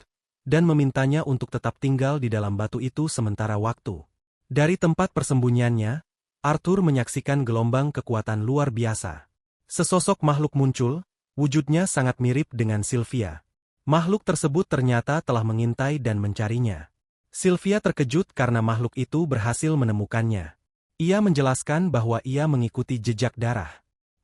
dan memintanya untuk tetap tinggal di dalam batu itu sementara waktu. Dari tempat persembunyiannya, Arthur menyaksikan gelombang kekuatan luar biasa. Sesosok makhluk muncul, wujudnya sangat mirip dengan Sylvia. Makhluk tersebut ternyata telah mengintai dan mencarinya. Sylvia terkejut karena makhluk itu berhasil menemukannya. Ia menjelaskan bahwa ia mengikuti jejak darah.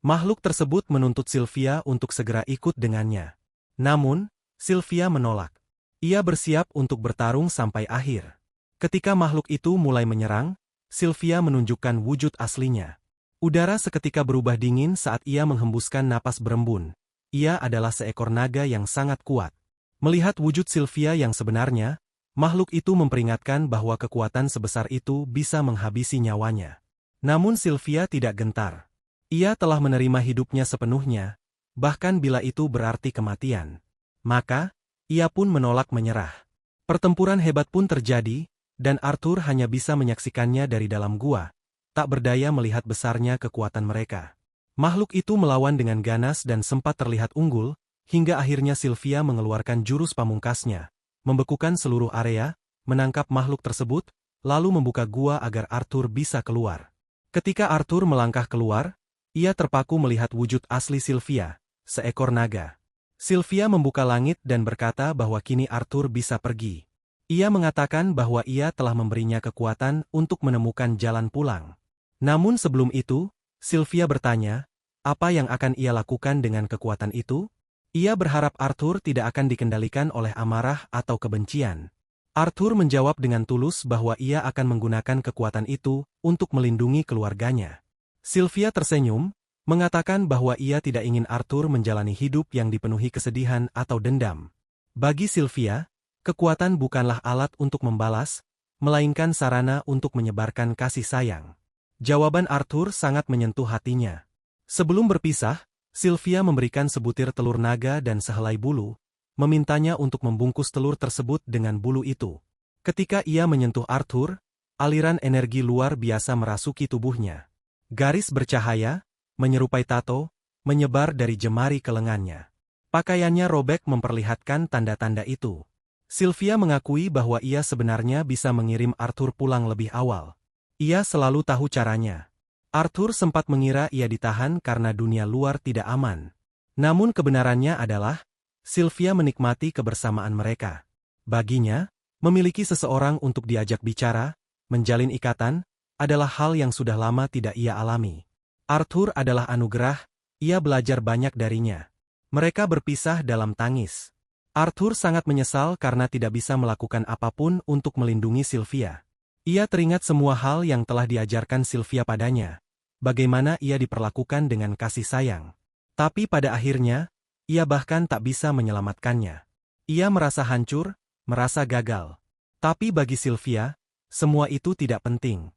Makhluk tersebut menuntut Sylvia untuk segera ikut dengannya. Namun, Sylvia menolak. Ia bersiap untuk bertarung sampai akhir. Ketika makhluk itu mulai menyerang, Sylvia menunjukkan wujud aslinya. Udara seketika berubah dingin saat ia menghembuskan napas berembun. Ia adalah seekor naga yang sangat kuat. Melihat wujud Sylvia yang sebenarnya, makhluk itu memperingatkan bahwa kekuatan sebesar itu bisa menghabisi nyawanya. Namun Sylvia tidak gentar. Ia telah menerima hidupnya sepenuhnya, bahkan bila itu berarti kematian. Maka, ia pun menolak menyerah. Pertempuran hebat pun terjadi, dan Arthur hanya bisa menyaksikannya dari dalam gua, tak berdaya melihat besarnya kekuatan mereka. Makhluk itu melawan dengan ganas dan sempat terlihat unggul, hingga akhirnya Sylvia mengeluarkan jurus pamungkasnya, membekukan seluruh area, menangkap makhluk tersebut, lalu membuka gua agar Arthur bisa keluar. Ketika Arthur melangkah keluar, ia terpaku melihat wujud asli Sylvia, seekor naga. Sylvia membuka langit dan berkata bahwa kini Arthur bisa pergi. Ia mengatakan bahwa ia telah memberinya kekuatan untuk menemukan jalan pulang. Namun sebelum itu, Sylvia bertanya, apa yang akan ia lakukan dengan kekuatan itu? Ia berharap Arthur tidak akan dikendalikan oleh amarah atau kebencian. Arthur menjawab dengan tulus bahwa ia akan menggunakan kekuatan itu untuk melindungi keluarganya. Sylvia tersenyum, mengatakan bahwa ia tidak ingin Arthur menjalani hidup yang dipenuhi kesedihan atau dendam. Bagi Sylvia, kekuatan bukanlah alat untuk membalas, melainkan sarana untuk menyebarkan kasih sayang. Jawaban Arthur sangat menyentuh hatinya. Sebelum berpisah, Sylvia memberikan sebutir telur naga dan sehelai bulu, memintanya untuk membungkus telur tersebut dengan bulu itu. Ketika ia menyentuh Arthur, aliran energi luar biasa merasuki tubuhnya. Garis bercahaya, menyerupai tato, menyebar dari jemari ke lengannya. Pakaiannya robek memperlihatkan tanda-tanda itu. Sylvia mengakui bahwa ia sebenarnya bisa mengirim Arthur pulang lebih awal. Ia selalu tahu caranya. Arthur sempat mengira ia ditahan karena dunia luar tidak aman. Namun kebenarannya adalah, Sylvia menikmati kebersamaan mereka. Baginya, memiliki seseorang untuk diajak bicara, menjalin ikatan, adalah hal yang sudah lama tidak ia alami. Arthur adalah anugerah, ia belajar banyak darinya. Mereka berpisah dalam tangis. Arthur sangat menyesal karena tidak bisa melakukan apapun untuk melindungi Sylvia. Ia teringat semua hal yang telah diajarkan Sylvia padanya, bagaimana ia diperlakukan dengan kasih sayang. Tapi pada akhirnya, ia bahkan tak bisa menyelamatkannya. Ia merasa hancur, merasa gagal. Tapi bagi Sylvia, semua itu tidak penting.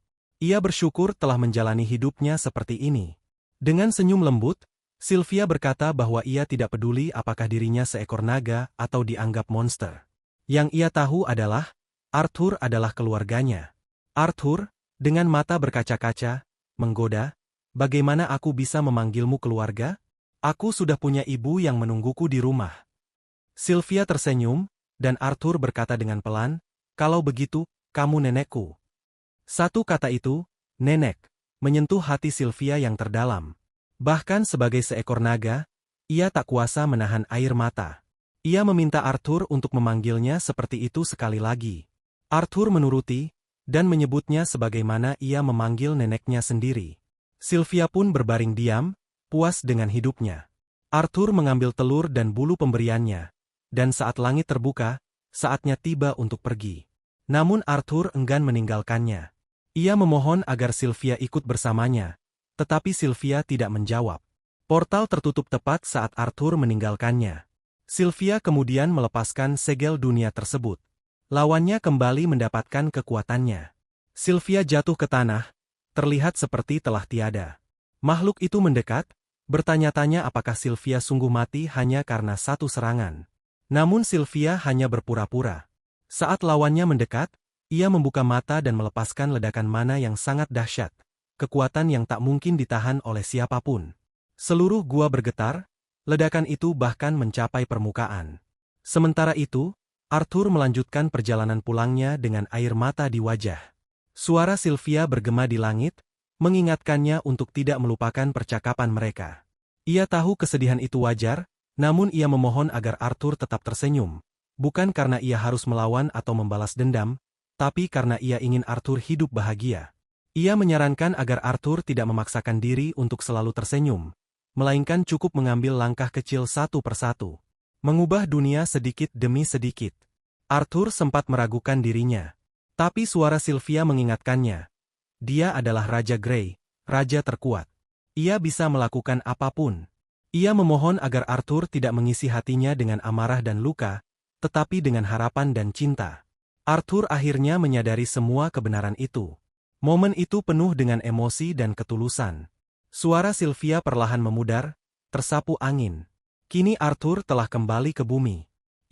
Ia bersyukur telah menjalani hidupnya seperti ini. Dengan senyum lembut, Sylvia berkata bahwa ia tidak peduli apakah dirinya seekor naga atau dianggap monster. Yang ia tahu adalah, Arthur adalah keluarganya. Arthur, dengan mata berkaca-kaca, menggoda, bagaimana aku bisa memanggilmu keluarga? Aku sudah punya ibu yang menungguku di rumah. Sylvia tersenyum, dan Arthur berkata dengan pelan, kalau begitu, kamu nenekku. Satu kata itu, nenek, menyentuh hati Sylvia yang terdalam. Bahkan sebagai seekor naga, ia tak kuasa menahan air mata. Ia meminta Arthur untuk memanggilnya seperti itu sekali lagi. Arthur menuruti, dan menyebutnya sebagaimana ia memanggil neneknya sendiri. Sylvia pun berbaring diam, puas dengan hidupnya. Arthur mengambil telur dan bulu pemberiannya, dan saat langit terbuka, saatnya tiba untuk pergi. Namun Arthur enggan meninggalkannya. Ia memohon agar Sylvia ikut bersamanya, tetapi Sylvia tidak menjawab. Portal tertutup tepat saat Arthur meninggalkannya. Sylvia kemudian melepaskan segel dunia tersebut. Lawannya kembali mendapatkan kekuatannya. Sylvia jatuh ke tanah, terlihat seperti telah tiada. Makhluk itu mendekat, bertanya-tanya apakah Sylvia sungguh mati hanya karena satu serangan. Namun Sylvia hanya berpura-pura. Saat lawannya mendekat, ia membuka mata dan melepaskan ledakan mana yang sangat dahsyat. Kekuatan yang tak mungkin ditahan oleh siapapun. Seluruh gua bergetar, ledakan itu bahkan mencapai permukaan. Sementara itu, Arthur melanjutkan perjalanan pulangnya dengan air mata di wajah. Suara Sylvia bergema di langit, mengingatkannya untuk tidak melupakan percakapan mereka. Ia tahu kesedihan itu wajar, namun ia memohon agar Arthur tetap tersenyum. Bukan karena ia harus melawan atau membalas dendam, tapi karena ia ingin Arthur hidup bahagia. Ia menyarankan agar Arthur tidak memaksakan diri untuk selalu tersenyum, melainkan cukup mengambil langkah kecil satu persatu. Mengubah dunia sedikit demi sedikit. Arthur sempat meragukan dirinya. Tapi suara Sylvia mengingatkannya. Dia adalah Raja Grey, raja terkuat. Ia bisa melakukan apapun. Ia memohon agar Arthur tidak mengisi hatinya dengan amarah dan luka, tetapi dengan harapan dan cinta. Arthur akhirnya menyadari semua kebenaran itu. Momen itu penuh dengan emosi dan ketulusan. Suara Sylvia perlahan memudar, tersapu angin. Kini Arthur telah kembali ke bumi.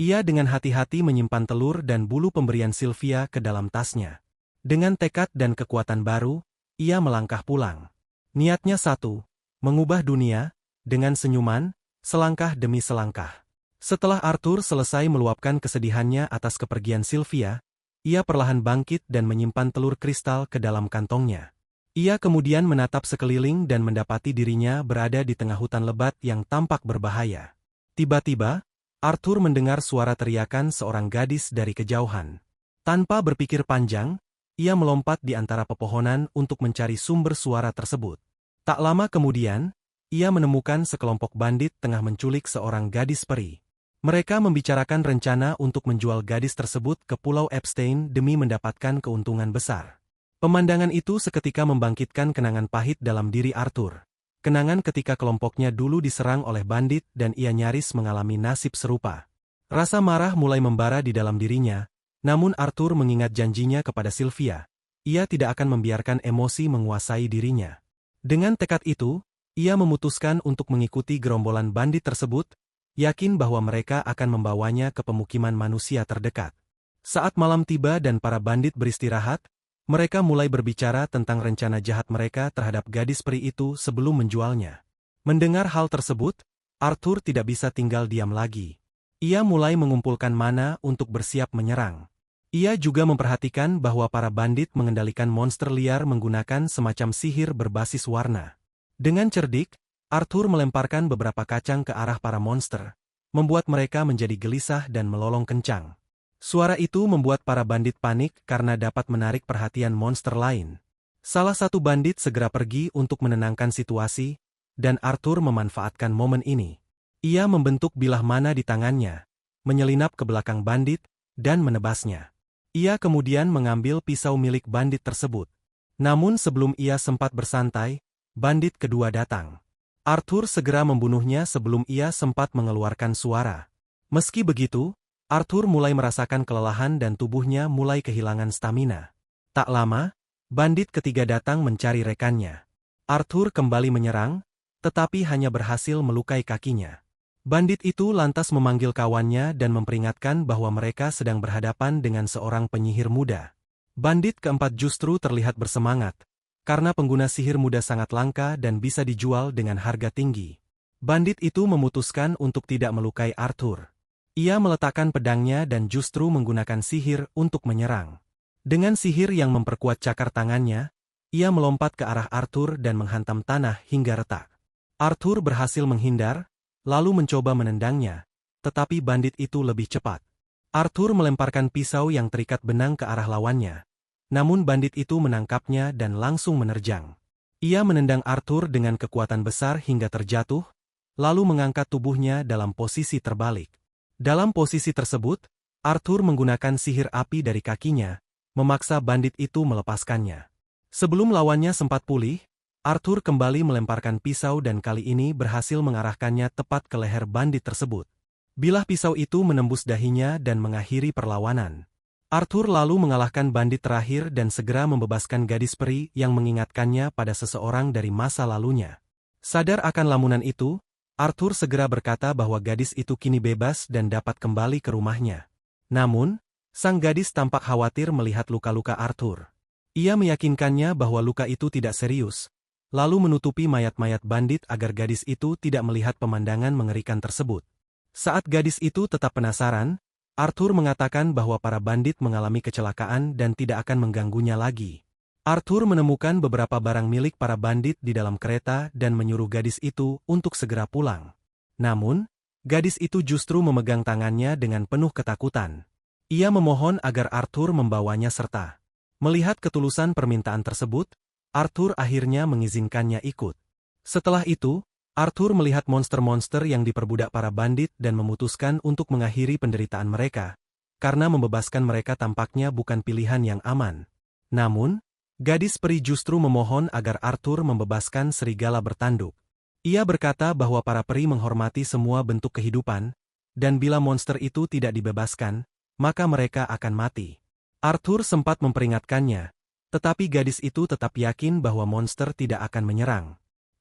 Ia dengan hati-hati menyimpan telur dan bulu pemberian Sylvia ke dalam tasnya. Dengan tekad dan kekuatan baru, ia melangkah pulang. Niatnya satu, mengubah dunia, dengan senyuman, selangkah demi selangkah. Setelah Arthur selesai meluapkan kesedihannya atas kepergian Sylvia, ia perlahan bangkit dan menyimpan telur kristal ke dalam kantongnya. Ia kemudian menatap sekeliling dan mendapati dirinya berada di tengah hutan lebat yang tampak berbahaya. Tiba-tiba, Arthur mendengar suara teriakan seorang gadis dari kejauhan. Tanpa berpikir panjang, ia melompat di antara pepohonan untuk mencari sumber suara tersebut. Tak lama kemudian, ia menemukan sekelompok bandit tengah menculik seorang gadis peri. Mereka membicarakan rencana untuk menjual gadis tersebut ke Pulau Epstein demi mendapatkan keuntungan besar. Pemandangan itu seketika membangkitkan kenangan pahit dalam diri Arthur. Kenangan ketika kelompoknya dulu diserang oleh bandit dan ia nyaris mengalami nasib serupa. Rasa marah mulai membara di dalam dirinya, namun Arthur mengingat janjinya kepada Sylvia. Ia tidak akan membiarkan emosi menguasai dirinya. Dengan tekad itu, ia memutuskan untuk mengikuti gerombolan bandit tersebut, yakin bahwa mereka akan membawanya ke pemukiman manusia terdekat. Saat malam tiba dan para bandit beristirahat, mereka mulai berbicara tentang rencana jahat mereka terhadap gadis peri itu sebelum menjualnya. Mendengar hal tersebut, Arthur tidak bisa tinggal diam lagi. Ia mulai mengumpulkan mana untuk bersiap menyerang. Ia juga memperhatikan bahwa para bandit mengendalikan monster liar menggunakan semacam sihir berbasis warna. Dengan cerdik, Arthur melemparkan beberapa kacang ke arah para monster, membuat mereka menjadi gelisah dan melolong kencang. Suara itu membuat para bandit panik karena dapat menarik perhatian monster lain. Salah satu bandit segera pergi untuk menenangkan situasi, dan Arthur memanfaatkan momen ini. Ia membentuk bilah mana di tangannya, menyelinap ke belakang bandit, dan menebasnya. Ia kemudian mengambil pisau milik bandit tersebut. Namun sebelum ia sempat bersantai, bandit kedua datang. Arthur segera membunuhnya sebelum ia sempat mengeluarkan suara. Meski begitu, Arthur mulai merasakan kelelahan dan tubuhnya mulai kehilangan stamina. Tak lama, bandit ketiga datang mencari rekannya. Arthur kembali menyerang, tetapi hanya berhasil melukai kakinya. Bandit itu lantas memanggil kawannya dan memperingatkan bahwa mereka sedang berhadapan dengan seorang penyihir muda. Bandit keempat justru terlihat bersemangat, karena pengguna sihir muda sangat langka dan bisa dijual dengan harga tinggi. Bandit itu memutuskan untuk tidak melukai Arthur. Ia meletakkan pedangnya dan justru menggunakan sihir untuk menyerang. Dengan sihir yang memperkuat cakar tangannya, ia melompat ke arah Arthur dan menghantam tanah hingga retak. Arthur berhasil menghindar, lalu mencoba menendangnya, tetapi bandit itu lebih cepat. Arthur melemparkan pisau yang terikat benang ke arah lawannya. Namun bandit itu menangkapnya dan langsung menerjang. Ia menendang Arthur dengan kekuatan besar hingga terjatuh, lalu mengangkat tubuhnya dalam posisi terbalik. Dalam posisi tersebut, Arthur menggunakan sihir api dari kakinya, memaksa bandit itu melepaskannya. Sebelum lawannya sempat pulih, Arthur kembali melemparkan pisau dan kali ini berhasil mengarahkannya tepat ke leher bandit tersebut. Bilah pisau itu menembus dahinya dan mengakhiri perlawanan. Arthur lalu mengalahkan bandit terakhir dan segera membebaskan gadis peri yang mengingatkannya pada seseorang dari masa lalunya. Sadar akan lamunan itu, Arthur segera berkata bahwa gadis itu kini bebas dan dapat kembali ke rumahnya. Namun, sang gadis tampak khawatir melihat luka-luka Arthur. Ia meyakinkannya bahwa luka itu tidak serius, lalu menutupi mayat-mayat bandit agar gadis itu tidak melihat pemandangan mengerikan tersebut. Saat gadis itu tetap penasaran, Arthur mengatakan bahwa para bandit mengalami kecelakaan dan tidak akan mengganggunya lagi. Arthur menemukan beberapa barang milik para bandit di dalam kereta dan menyuruh gadis itu untuk segera pulang. Namun, gadis itu justru memegang tangannya dengan penuh ketakutan. Ia memohon agar Arthur membawanya serta. Melihat ketulusan permintaan tersebut, Arthur akhirnya mengizinkannya ikut. Setelah itu, Arthur melihat monster-monster yang diperbudak para bandit dan memutuskan untuk mengakhiri penderitaan mereka, karena membebaskan mereka tampaknya bukan pilihan yang aman. Namun, gadis peri justru memohon agar Arthur membebaskan serigala bertanduk. Ia berkata bahwa para peri menghormati semua bentuk kehidupan, dan bila monster itu tidak dibebaskan, maka mereka akan mati. Arthur sempat memperingatkannya, tetapi gadis itu tetap yakin bahwa monster tidak akan menyerang.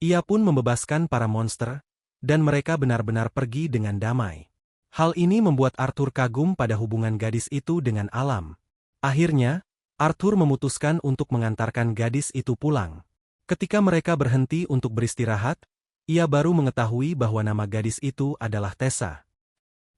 Ia pun membebaskan para monster, dan mereka benar-benar pergi dengan damai. Hal ini membuat Arthur kagum pada hubungan gadis itu dengan alam. Akhirnya, Arthur memutuskan untuk mengantarkan gadis itu pulang. Ketika mereka berhenti untuk beristirahat, ia baru mengetahui bahwa nama gadis itu adalah Tessa.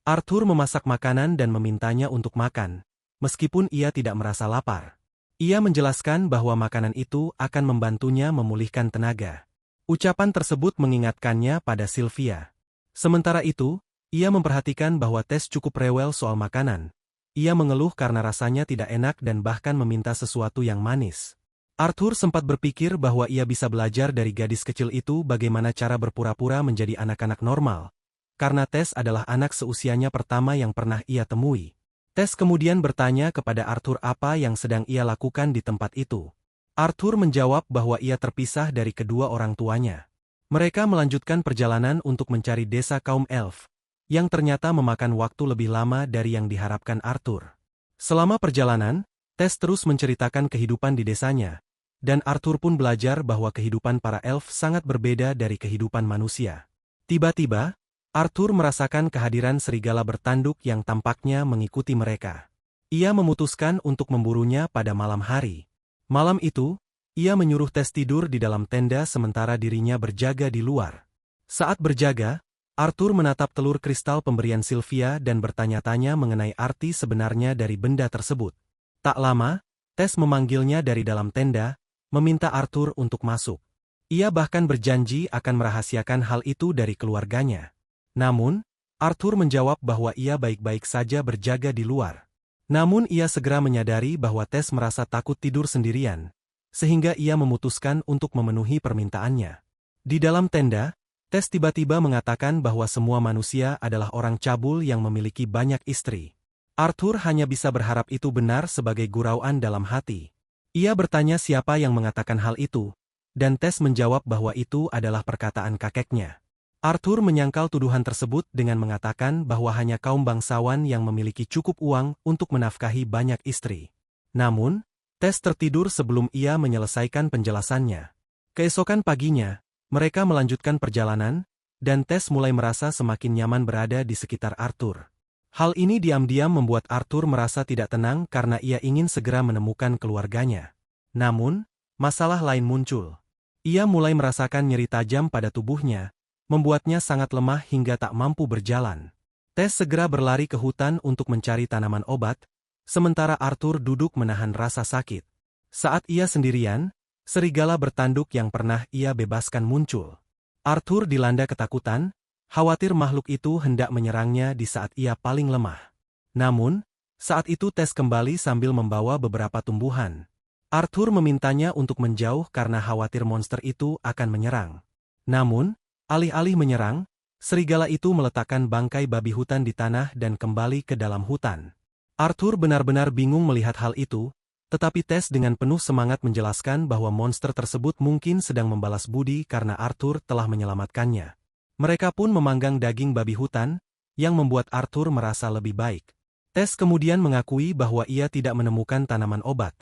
Arthur memasak makanan dan memintanya untuk makan, meskipun ia tidak merasa lapar. Ia menjelaskan bahwa makanan itu akan membantunya memulihkan tenaga. Ucapan tersebut mengingatkannya pada Sylvia. Sementara itu, ia memperhatikan bahwa Tess cukup rewel soal makanan. Ia mengeluh karena rasanya tidak enak dan bahkan meminta sesuatu yang manis. Arthur sempat berpikir bahwa ia bisa belajar dari gadis kecil itu bagaimana cara berpura-pura menjadi anak-anak normal, karena Tess adalah anak seusianya pertama yang pernah ia temui. Tess kemudian bertanya kepada Arthur apa yang sedang ia lakukan di tempat itu. Arthur menjawab bahwa ia terpisah dari kedua orang tuanya. Mereka melanjutkan perjalanan untuk mencari desa kaum elf, yang ternyata memakan waktu lebih lama dari yang diharapkan Arthur. Selama perjalanan, Tess terus menceritakan kehidupan di desanya, dan Arthur pun belajar bahwa kehidupan para elf sangat berbeda dari kehidupan manusia. Tiba-tiba, Arthur merasakan kehadiran serigala bertanduk yang tampaknya mengikuti mereka. Ia memutuskan untuk memburunya pada malam hari. Malam itu, ia menyuruh Tess tidur di dalam tenda sementara dirinya berjaga di luar. Saat berjaga, Arthur menatap telur kristal pemberian Sylvia dan bertanya-tanya mengenai arti sebenarnya dari benda tersebut. Tak lama, Tess memanggilnya dari dalam tenda, meminta Arthur untuk masuk. Ia bahkan berjanji akan merahasiakan hal itu dari keluarganya. Namun, Arthur menjawab bahwa ia baik-baik saja berjaga di luar. Namun ia segera menyadari bahwa Tess merasa takut tidur sendirian, sehingga ia memutuskan untuk memenuhi permintaannya. Di dalam tenda, Tess tiba-tiba mengatakan bahwa semua manusia adalah orang cabul yang memiliki banyak istri. Arthur hanya bisa berharap itu benar sebagai gurauan dalam hati. Ia bertanya siapa yang mengatakan hal itu, dan Tess menjawab bahwa itu adalah perkataan kakeknya. Arthur menyangkal tuduhan tersebut dengan mengatakan bahwa hanya kaum bangsawan yang memiliki cukup uang untuk menafkahi banyak istri. Namun, Tess tertidur sebelum ia menyelesaikan penjelasannya. Keesokan paginya, mereka melanjutkan perjalanan, dan Tess mulai merasa semakin nyaman berada di sekitar Arthur. Hal ini diam-diam membuat Arthur merasa tidak tenang karena ia ingin segera menemukan keluarganya. Namun, masalah lain muncul. Ia mulai merasakan nyeri tajam pada tubuhnya, membuatnya sangat lemah hingga tak mampu berjalan. Tess segera berlari ke hutan untuk mencari tanaman obat, sementara Arthur duduk menahan rasa sakit. Saat ia sendirian, serigala bertanduk yang pernah ia bebaskan muncul. Arthur dilanda ketakutan, khawatir makhluk itu hendak menyerangnya di saat ia paling lemah. Namun, saat itu Tess kembali sambil membawa beberapa tumbuhan. Arthur memintanya untuk menjauh karena khawatir monster itu akan menyerang. Namun, alih-alih menyerang, serigala itu meletakkan bangkai babi hutan di tanah dan kembali ke dalam hutan. Arthur benar-benar bingung melihat hal itu, tetapi Tess dengan penuh semangat menjelaskan bahwa monster tersebut mungkin sedang membalas budi karena Arthur telah menyelamatkannya. Mereka pun memanggang daging babi hutan, yang membuat Arthur merasa lebih baik. Tess kemudian mengakui bahwa ia tidak menemukan tanaman obat,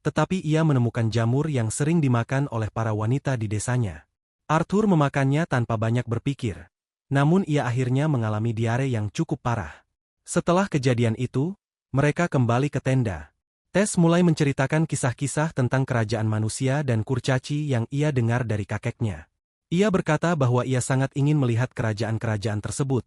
tetapi ia menemukan jamur yang sering dimakan oleh para wanita di desanya. Arthur memakannya tanpa banyak berpikir, namun ia akhirnya mengalami diare yang cukup parah. Setelah kejadian itu, mereka kembali ke tenda. Tess mulai menceritakan kisah-kisah tentang kerajaan manusia dan kurcaci yang ia dengar dari kakeknya. Ia berkata bahwa ia sangat ingin melihat kerajaan-kerajaan tersebut,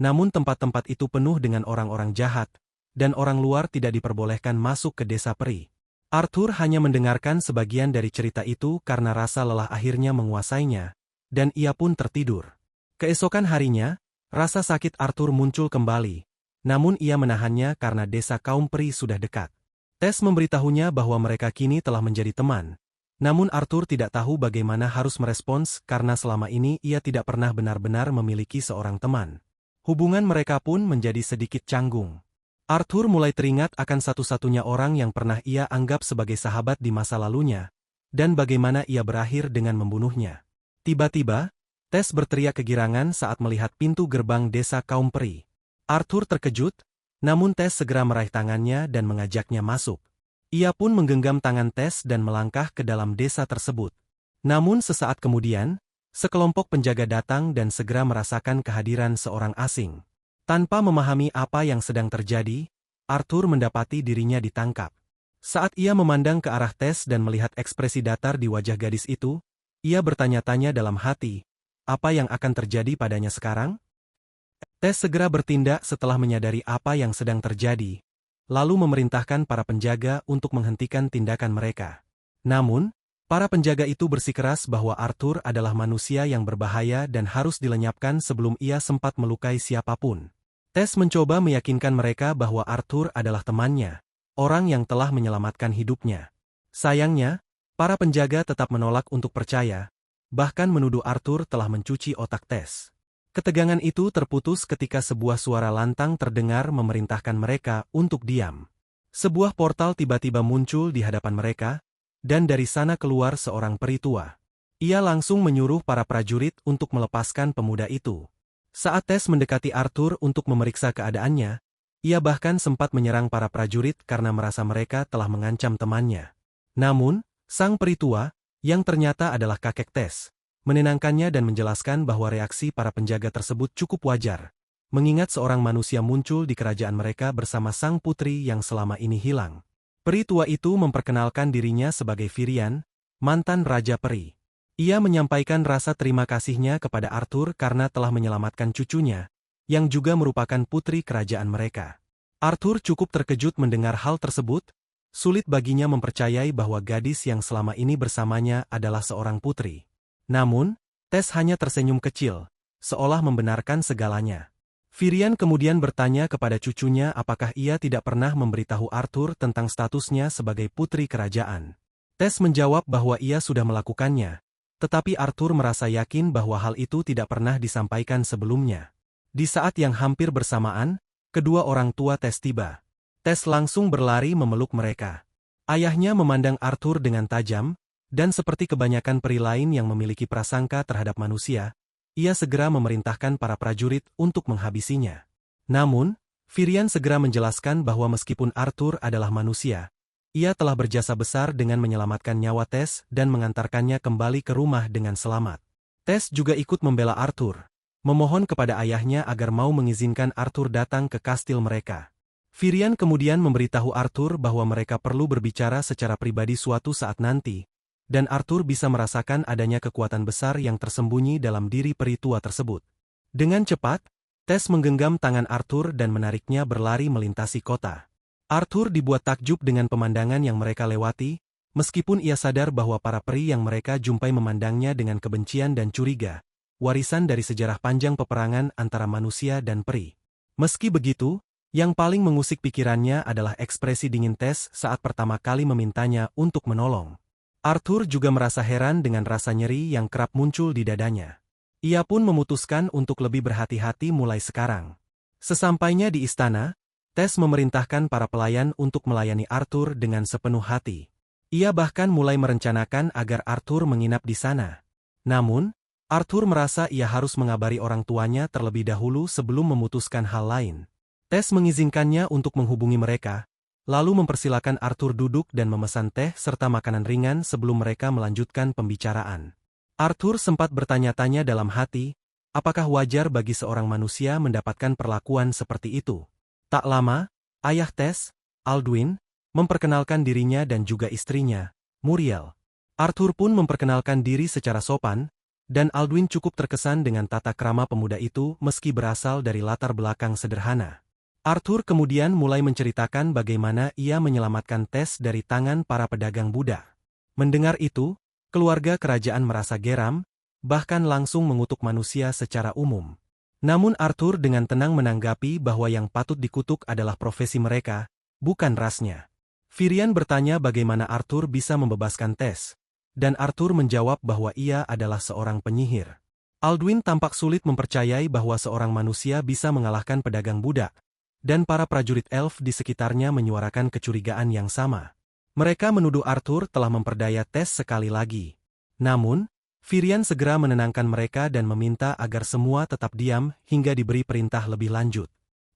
Namun tempat-tempat itu penuh dengan orang-orang jahat, dan orang luar tidak diperbolehkan masuk ke desa peri. Arthur hanya mendengarkan sebagian dari cerita itu karena rasa lelah akhirnya menguasainya, dan ia pun tertidur. Keesokan harinya, rasa sakit Arthur muncul kembali, namun ia menahannya karena desa kaum peri sudah dekat. Tess memberitahunya bahwa mereka kini telah menjadi teman. Namun Arthur tidak tahu bagaimana harus merespons karena selama ini ia tidak pernah benar-benar memiliki seorang teman. Hubungan mereka pun menjadi sedikit canggung. Arthur mulai teringat akan satu-satunya orang yang pernah ia anggap sebagai sahabat di masa lalunya, dan bagaimana ia berakhir dengan membunuhnya. Tiba-tiba, Tess berteriak kegirangan saat melihat pintu gerbang desa kaum peri. Arthur terkejut, namun Tess segera meraih tangannya dan mengajaknya masuk. Ia pun menggenggam tangan Tess dan melangkah ke dalam desa tersebut. Namun sesaat kemudian, sekelompok penjaga datang dan segera merasakan kehadiran seorang asing. Tanpa memahami apa yang sedang terjadi, Arthur mendapati dirinya ditangkap. Saat ia memandang ke arah Tess dan melihat ekspresi datar di wajah gadis itu, ia bertanya-tanya dalam hati, apa yang akan terjadi padanya sekarang? Tess segera bertindak setelah menyadari apa yang sedang terjadi, lalu memerintahkan para penjaga untuk menghentikan tindakan mereka. Namun, para penjaga itu bersikeras bahwa Arthur adalah manusia yang berbahaya dan harus dilenyapkan sebelum ia sempat melukai siapapun. Tess mencoba meyakinkan mereka bahwa Arthur adalah temannya, orang yang telah menyelamatkan hidupnya. Sayangnya, para penjaga tetap menolak untuk percaya, bahkan menuduh Arthur telah mencuci otak Tess. Ketegangan itu terputus ketika sebuah suara lantang terdengar memerintahkan mereka untuk diam. Sebuah portal tiba-tiba muncul di hadapan mereka, dan dari sana keluar seorang peri tua. Ia langsung menyuruh para prajurit untuk melepaskan pemuda itu. Saat Tess mendekati Arthur untuk memeriksa keadaannya, ia bahkan sempat menyerang para prajurit karena merasa mereka telah mengancam temannya. Namun, sang peri tua, yang ternyata adalah kakek Tess, menenangkannya dan menjelaskan bahwa reaksi para penjaga tersebut cukup wajar, mengingat seorang manusia muncul di kerajaan mereka bersama sang putri yang selama ini hilang. Peri tua itu memperkenalkan dirinya sebagai Virian, mantan Raja Peri. Ia menyampaikan rasa terima kasihnya kepada Arthur karena telah menyelamatkan cucunya, yang juga merupakan putri kerajaan mereka. Arthur cukup terkejut mendengar hal tersebut, sulit baginya mempercayai bahwa gadis yang selama ini bersamanya adalah seorang putri. Namun, Tess hanya tersenyum kecil, seolah membenarkan segalanya. Virian kemudian bertanya kepada cucunya apakah ia tidak pernah memberitahu Arthur tentang statusnya sebagai putri kerajaan. Tess menjawab bahwa ia sudah melakukannya, tetapi Arthur merasa yakin bahwa hal itu tidak pernah disampaikan sebelumnya. Di saat yang hampir bersamaan, kedua orang tua Tess tiba. Tess langsung berlari memeluk mereka. Ayahnya memandang Arthur dengan tajam, dan seperti kebanyakan peri lain yang memiliki prasangka terhadap manusia, ia segera memerintahkan para prajurit untuk menghabisinya. Namun, Virian segera menjelaskan bahwa meskipun Arthur adalah manusia, ia telah berjasa besar dengan menyelamatkan nyawa Tess dan mengantarkannya kembali ke rumah dengan selamat. Tess juga ikut membela Arthur, memohon kepada ayahnya agar mau mengizinkan Arthur datang ke kastil mereka. Virian kemudian memberitahu Arthur bahwa mereka perlu berbicara secara pribadi suatu saat nanti, dan Arthur bisa merasakan adanya kekuatan besar yang tersembunyi dalam diri peri tua tersebut. Dengan cepat, Tess menggenggam tangan Arthur dan menariknya berlari melintasi kota. Arthur dibuat takjub dengan pemandangan yang mereka lewati, meskipun ia sadar bahwa para peri yang mereka jumpai memandangnya dengan kebencian dan curiga, warisan dari sejarah panjang peperangan antara manusia dan peri. Meski begitu, yang paling mengusik pikirannya adalah ekspresi dingin Tess saat pertama kali memintanya untuk menolong. Arthur juga merasa heran dengan rasa nyeri yang kerap muncul di dadanya. Ia pun memutuskan untuk lebih berhati-hati mulai sekarang. Sesampainya di istana, Tess memerintahkan para pelayan untuk melayani Arthur dengan sepenuh hati. Ia bahkan mulai merencanakan agar Arthur menginap di sana. Namun, Arthur merasa ia harus mengabari orang tuanya terlebih dahulu sebelum memutuskan hal lain. Tess mengizinkannya untuk menghubungi mereka, lalu mempersilakan Arthur duduk dan memesan teh serta makanan ringan sebelum mereka melanjutkan pembicaraan. Arthur sempat bertanya-tanya dalam hati, apakah wajar bagi seorang manusia mendapatkan perlakuan seperti itu? Tak lama, ayah Tess, Alduin, memperkenalkan dirinya dan juga istrinya, Muriel. Arthur pun memperkenalkan diri secara sopan, Dan Alduin cukup terkesan dengan tata krama pemuda itu meski berasal dari latar belakang sederhana. Arthur kemudian mulai menceritakan bagaimana ia menyelamatkan Tess dari tangan para pedagang budak. Mendengar itu, keluarga kerajaan merasa geram, bahkan langsung mengutuk manusia secara umum. Namun Arthur dengan tenang menanggapi bahwa yang patut dikutuk adalah profesi mereka, bukan rasnya. Virian bertanya bagaimana Arthur bisa membebaskan Tess. Dan Arthur menjawab bahwa ia adalah seorang penyihir. Alduin tampak sulit mempercayai bahwa seorang manusia bisa mengalahkan pedagang budak, dan para prajurit elf di sekitarnya menyuarakan kecurigaan yang sama. Mereka menuduh Arthur telah memperdaya Tess sekali lagi. Namun, Virian segera menenangkan mereka dan meminta agar semua tetap diam hingga diberi perintah lebih lanjut.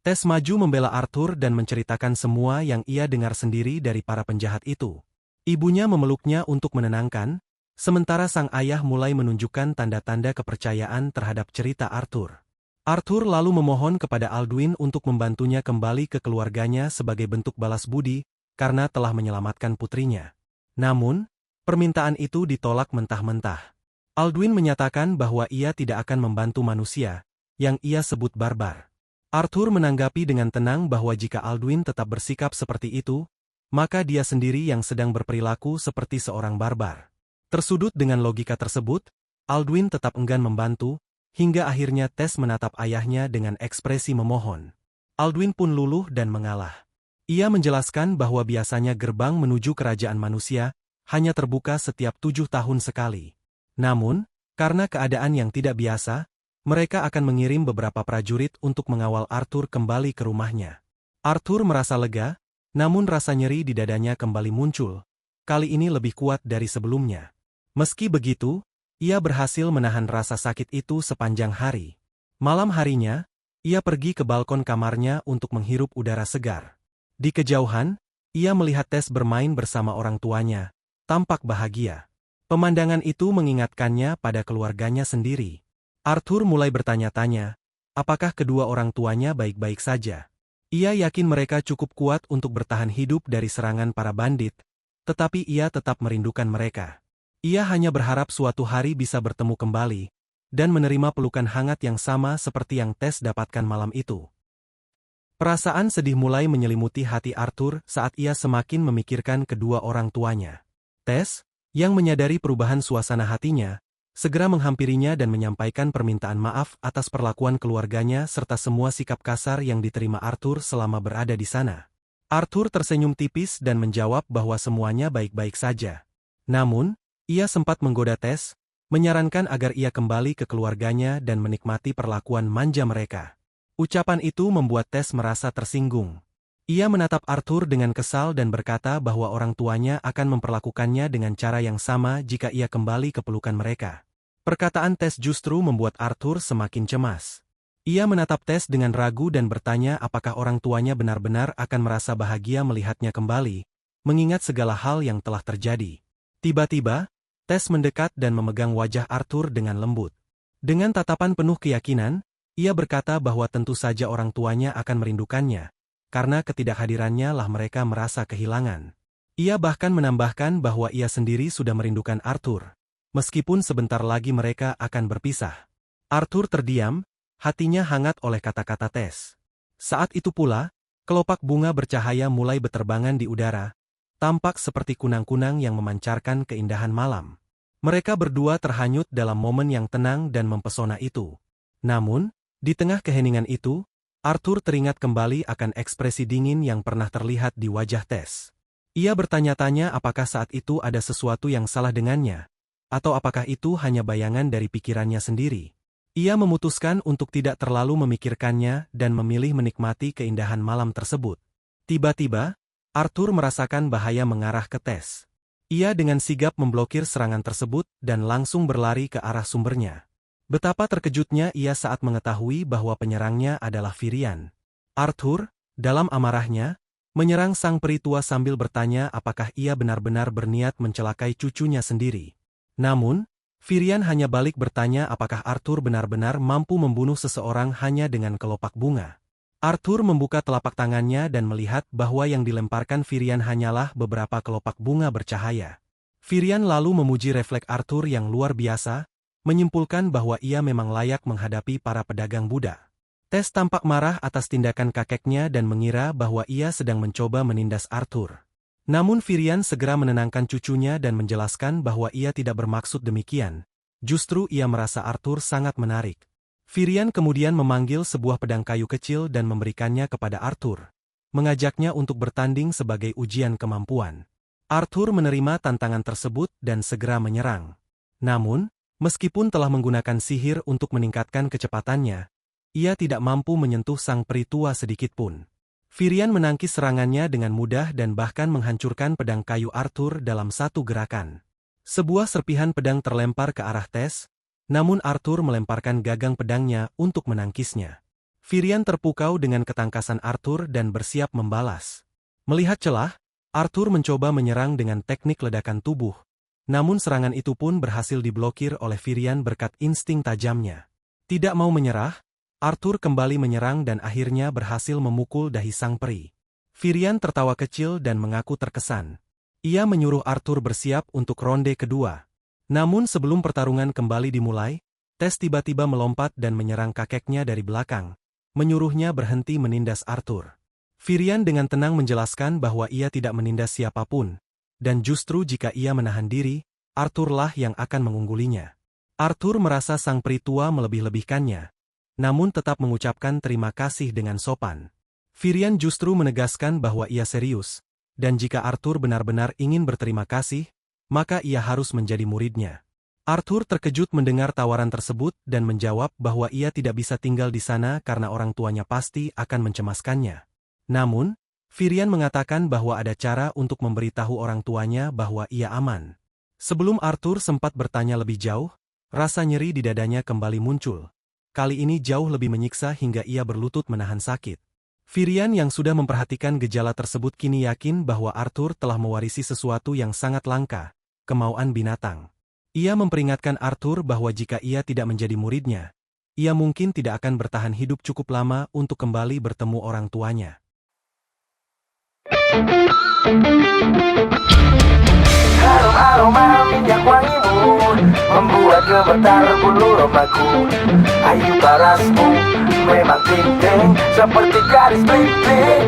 Tess maju membela Arthur dan menceritakan semua yang ia dengar sendiri dari para penjahat itu. Ibunya memeluknya untuk menenangkan, sementara sang ayah mulai menunjukkan tanda-tanda kepercayaan terhadap cerita Arthur. Arthur lalu memohon kepada Alduin untuk membantunya kembali ke keluarganya sebagai bentuk balas budi, karena telah menyelamatkan putrinya. Namun, permintaan itu ditolak mentah-mentah. Alduin menyatakan bahwa ia tidak akan membantu manusia, yang ia sebut barbar. Arthur menanggapi dengan tenang bahwa jika Alduin tetap bersikap seperti itu, maka dia sendiri yang sedang berperilaku seperti seorang barbar. Tersudut dengan logika tersebut, Alduin tetap enggan membantu, hingga akhirnya Tess menatap ayahnya dengan ekspresi memohon. Alduin pun luluh dan mengalah. Ia menjelaskan bahwa biasanya gerbang menuju kerajaan manusia hanya terbuka setiap 7 tahun sekali. Namun, karena keadaan yang tidak biasa, mereka akan mengirim beberapa prajurit untuk mengawal Arthur kembali ke rumahnya. Arthur merasa lega, namun rasa nyeri di dadanya kembali muncul, kali ini lebih kuat dari sebelumnya. Meski begitu, ia berhasil menahan rasa sakit itu sepanjang hari. Malam harinya, ia pergi ke balkon kamarnya untuk menghirup udara segar. Di kejauhan, ia melihat Tess bermain bersama orang tuanya, tampak bahagia. Pemandangan itu mengingatkannya pada keluarganya sendiri. Arthur mulai bertanya-tanya, apakah kedua orang tuanya baik-baik saja. Ia yakin mereka cukup kuat untuk bertahan hidup dari serangan para bandit, tetapi ia tetap merindukan mereka. Ia hanya berharap suatu hari bisa bertemu kembali, dan menerima pelukan hangat yang sama seperti yang Tess dapatkan malam itu. Perasaan sedih mulai menyelimuti hati Arthur saat ia semakin memikirkan kedua orang tuanya. Tess, yang menyadari perubahan suasana hatinya, segera menghampirinya dan menyampaikan permintaan maaf atas perlakuan keluarganya serta semua sikap kasar yang diterima Arthur selama berada di sana. Arthur tersenyum tipis dan menjawab bahwa semuanya baik-baik saja. Namun, ia sempat menggoda Tess, menyarankan agar ia kembali ke keluarganya dan menikmati perlakuan manja mereka. Ucapan itu membuat Tess merasa tersinggung. Ia menatap Arthur dengan kesal dan berkata bahwa orang tuanya akan memperlakukannya dengan cara yang sama jika ia kembali ke pelukan mereka. Perkataan Tess justru membuat Arthur semakin cemas. Ia menatap Tess dengan ragu dan bertanya apakah orang tuanya benar-benar akan merasa bahagia melihatnya kembali, mengingat segala hal yang telah terjadi. Tiba-tiba, Tess mendekat dan memegang wajah Arthur dengan lembut. Dengan tatapan penuh keyakinan, ia berkata bahwa tentu saja orang tuanya akan merindukannya, karena ketidakhadirannya lah mereka merasa kehilangan. Ia bahkan menambahkan bahwa ia sendiri sudah merindukan Arthur, meskipun sebentar lagi mereka akan berpisah. Arthur terdiam, hatinya hangat oleh kata-kata Tess. Saat itu pula, kelopak bunga bercahaya mulai beterbangan di udara, tampak seperti kunang-kunang yang memancarkan keindahan malam. Mereka berdua terhanyut dalam momen yang tenang dan mempesona itu. Namun, di tengah keheningan itu, Arthur teringat kembali akan ekspresi dingin yang pernah terlihat di wajah Tess. Ia bertanya-tanya apakah saat itu ada sesuatu yang salah dengannya, atau apakah itu hanya bayangan dari pikirannya sendiri. Ia memutuskan untuk tidak terlalu memikirkannya dan memilih menikmati keindahan malam tersebut. Tiba-tiba, Arthur merasakan bahaya mengarah ke Tess. Ia dengan sigap memblokir serangan tersebut dan langsung berlari ke arah sumbernya. Betapa terkejutnya ia saat mengetahui bahwa penyerangnya adalah Virian. Arthur, dalam amarahnya, menyerang sang peri tua sambil bertanya apakah ia benar-benar berniat mencelakai cucunya sendiri. Namun, Virian hanya balik bertanya apakah Arthur benar-benar mampu membunuh seseorang hanya dengan kelopak bunga. Arthur membuka telapak tangannya dan melihat bahwa yang dilemparkan Virian hanyalah beberapa kelopak bunga bercahaya. Virian lalu memuji refleks Arthur yang luar biasa, menyimpulkan bahwa ia memang layak menghadapi para pedagang Buddha. Tess tampak marah atas tindakan kakeknya dan mengira bahwa ia sedang mencoba menindas Arthur. Namun Virian segera menenangkan cucunya dan menjelaskan bahwa ia tidak bermaksud demikian. Justru ia merasa Arthur sangat menarik. Virian kemudian memanggil sebuah pedang kayu kecil dan memberikannya kepada Arthur, mengajaknya untuk bertanding sebagai ujian kemampuan. Arthur menerima tantangan tersebut dan segera menyerang. Namun, meskipun telah menggunakan sihir untuk meningkatkan kecepatannya, ia tidak mampu menyentuh sang peri tua sedikitpun. Virian menangkis serangannya dengan mudah dan bahkan menghancurkan pedang kayu Arthur dalam satu gerakan. Sebuah serpihan pedang terlempar ke arah Tess, namun Arthur melemparkan gagang pedangnya untuk menangkisnya. Virian terpukau dengan ketangkasan Arthur dan bersiap membalas. Melihat celah, Arthur mencoba menyerang dengan teknik ledakan tubuh, namun serangan itu pun berhasil diblokir oleh Virian berkat insting tajamnya. Tidak mau menyerah, Arthur kembali menyerang dan akhirnya berhasil memukul dahi sang peri. Virian tertawa kecil dan mengaku terkesan. Ia menyuruh Arthur bersiap untuk ronde kedua. Namun sebelum pertarungan kembali dimulai, Tess tiba-tiba melompat dan menyerang kakeknya dari belakang, menyuruhnya berhenti menindas Arthur. Virian dengan tenang menjelaskan bahwa ia tidak menindas siapapun, dan justru jika ia menahan diri, Arthurlah yang akan mengunggulinya. Arthur merasa sang peri tua melebih-lebihkannya, namun tetap mengucapkan terima kasih dengan sopan. Virian justru menegaskan bahwa ia serius, dan jika Arthur benar-benar ingin berterima kasih, maka ia harus menjadi muridnya. Arthur terkejut mendengar tawaran tersebut dan menjawab bahwa ia tidak bisa tinggal di sana karena orang tuanya pasti akan mencemaskannya. Namun, Virian mengatakan bahwa ada cara untuk memberitahu orang tuanya bahwa ia aman. Sebelum Arthur sempat bertanya lebih jauh, rasa nyeri di dadanya kembali muncul. Kali ini jauh lebih menyiksa hingga ia berlutut menahan sakit. Virian yang sudah memperhatikan gejala tersebut kini yakin bahwa Arthur telah mewarisi sesuatu yang sangat langka, kemauan binatang. Ia memperingatkan Arthur bahwa jika ia tidak menjadi muridnya, ia mungkin tidak akan bertahan hidup cukup lama untuk kembali bertemu orang tuanya. Aroma minyak wangimu membuat gemetar bulu romaku. Ayu parasmu memang ting-ting seperti garis printing.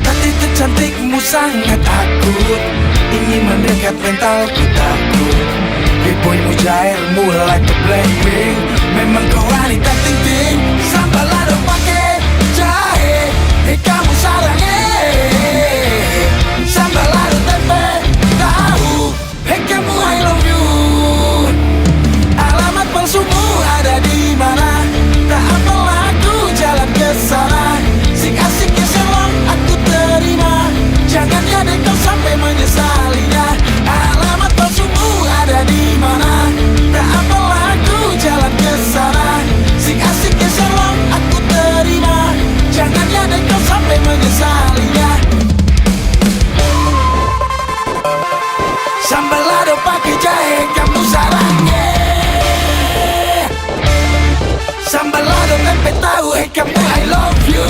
Tapi kecantikmu sangat akut, ingin mendekat mentalku takut. Boymu jair mulai ke Blackpink, memang kau wanita ting-ting. Sambal lado pakai jahe, kamu sarangnya. Sambal lado tempe tahu, kamu I love you. Alamat palsumu ada di mana? Tak apalah aku jalan ke sana. Sik-asiknya selong aku terima, jangan ada kau sampai menyesalinya. Alamat palsumu ada di mana? Tak apalah aku jalan ke sana. Sik-asiknya selong aku terima, jangan ada kau sampai menyesalinya. Sambal lado pakai jahe kamu sarangnya. Sambal lado tempe tahu kamu I love you.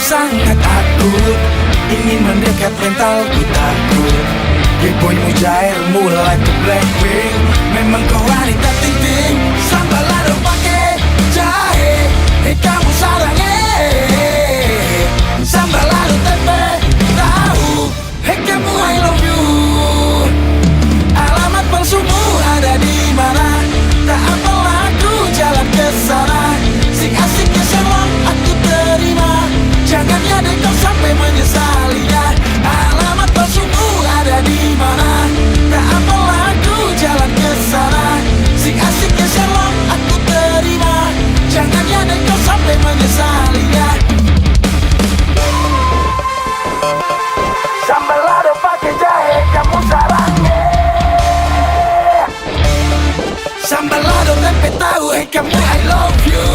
Sangat akut, ingin mendekat mentalku takut. Boymu jair mulai ke Blackpink, memang kau wanita ting-ting. Sambal lado pakai jahe, kamu sarangnya. Sambal lado tempe tahu, kamu I love you. Alamat palsumu ada di mana? Tak apalah aku jalan ke sana. Sik-asiknya selong aku terima, jangan ada kau sampai menyesalinya. Alamat palsumu ada di mana? Tak apalah aku jalan ke sana. Sik-asiknya selong aku terima, jangan ada kau sampai menyesalinya. Sambal lado pakai jahe kamu sarangnya. Sambal lado tempe tahu kamu I love you.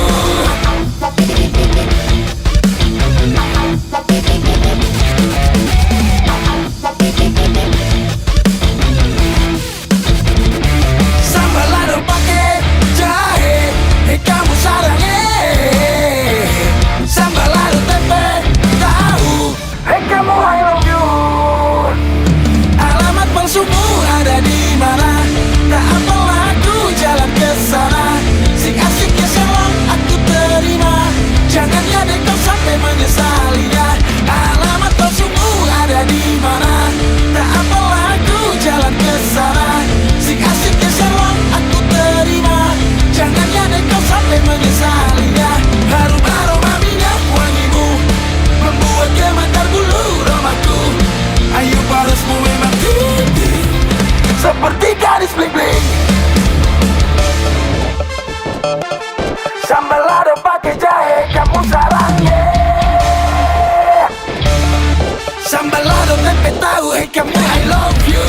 Sambal lado tempe tahu, hey kamu I love you.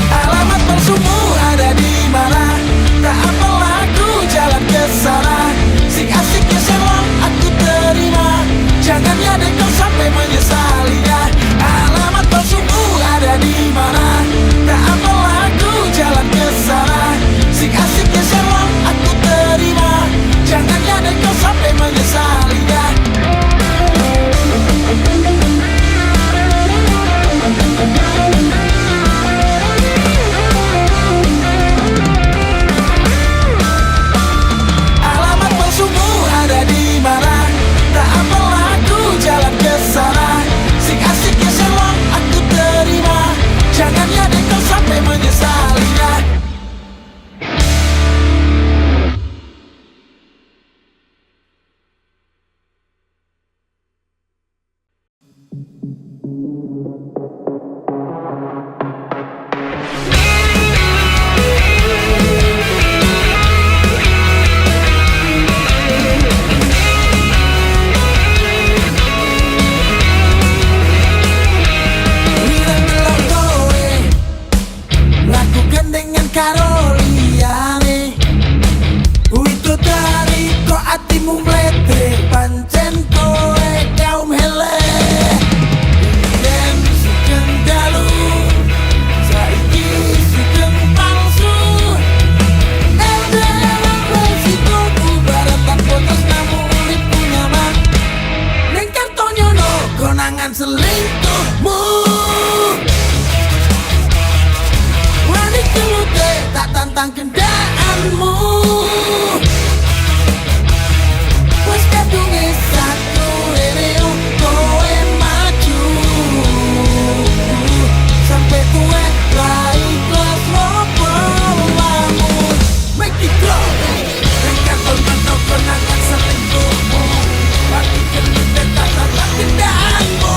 Alamat palsumu ada di mana? Tak apalah aku jalan ke sana. Sing asiknya selong aku terima. Jangan ya deh kau sampai menyesalinya. Alamat palsumu ada di mana? Tak apalah aku jalan ke sana. Sing asiknya selong aku terima. Jangan ya deh kau sampai menyesalinya. Alamat palsumu ada di mana? Tak apalah aku jalan ke sana. Sing asiknya selong aku terima. Jangan ya deh kau sampai menyesalinya. Bilang belum kowe lakukan dengan karoliane. Itu dari kok hatimu mlete pancen kowe kaum hele. Dan sugeng dalu saiki sugeng palsu. Dalam resikoku baratan potos namu uripku nyaman. Ning kartonyo no konangan selingkuhmu. Wani kelute tak tantang kendaanmu. Wes kadunge satu rene kowe maju. Sampai tuwe lai kelas lopo lamun. Make it go. Dengan tolmano konangan selingkuhmu. Wani kelute tak tantang kendaanmu.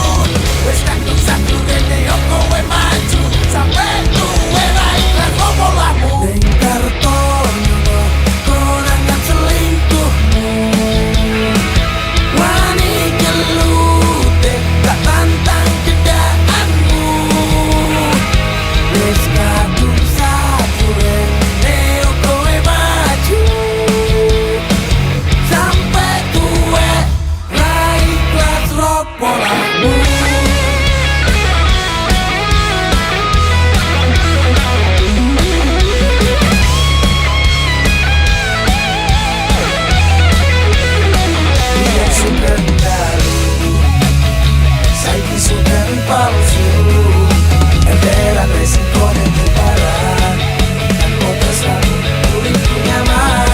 Wes kadung satu rene kowe maju. Sampai tuwe lai kelas lopo lamun. Dengan tolmano konangan selingkuhmu. Wani kelute tak tantang kendaanmu. Wes kadung satu rene kowe maju. Sampai tuwe rai kelas lopo lamun. Dia sugeng dalu saiki sugeng palsu. Ederan resiko dan kebaran dan kota selalu uripku nyaman.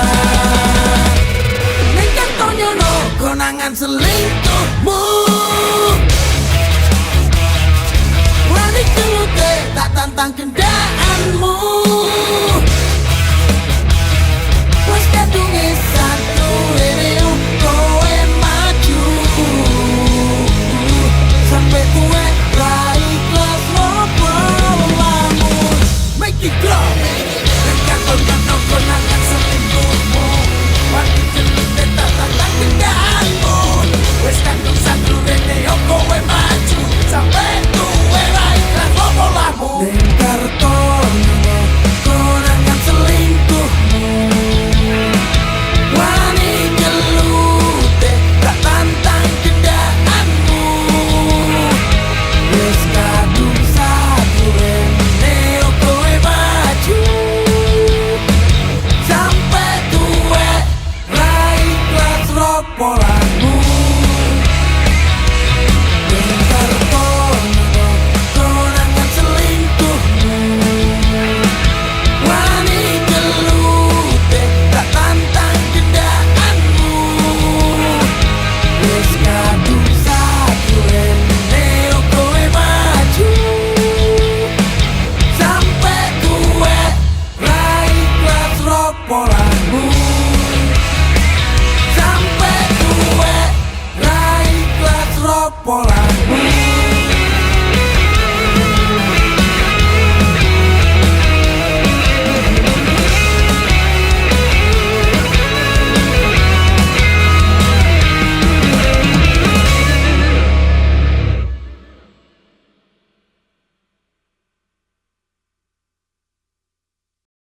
Ning kartonyo no konangan selingkuhmu. Wani kelute tak tantang kendaanmu. Wes kadunge satu rene kowe maju. Sampai tuwe rai kelas lopo lamun. Make it go.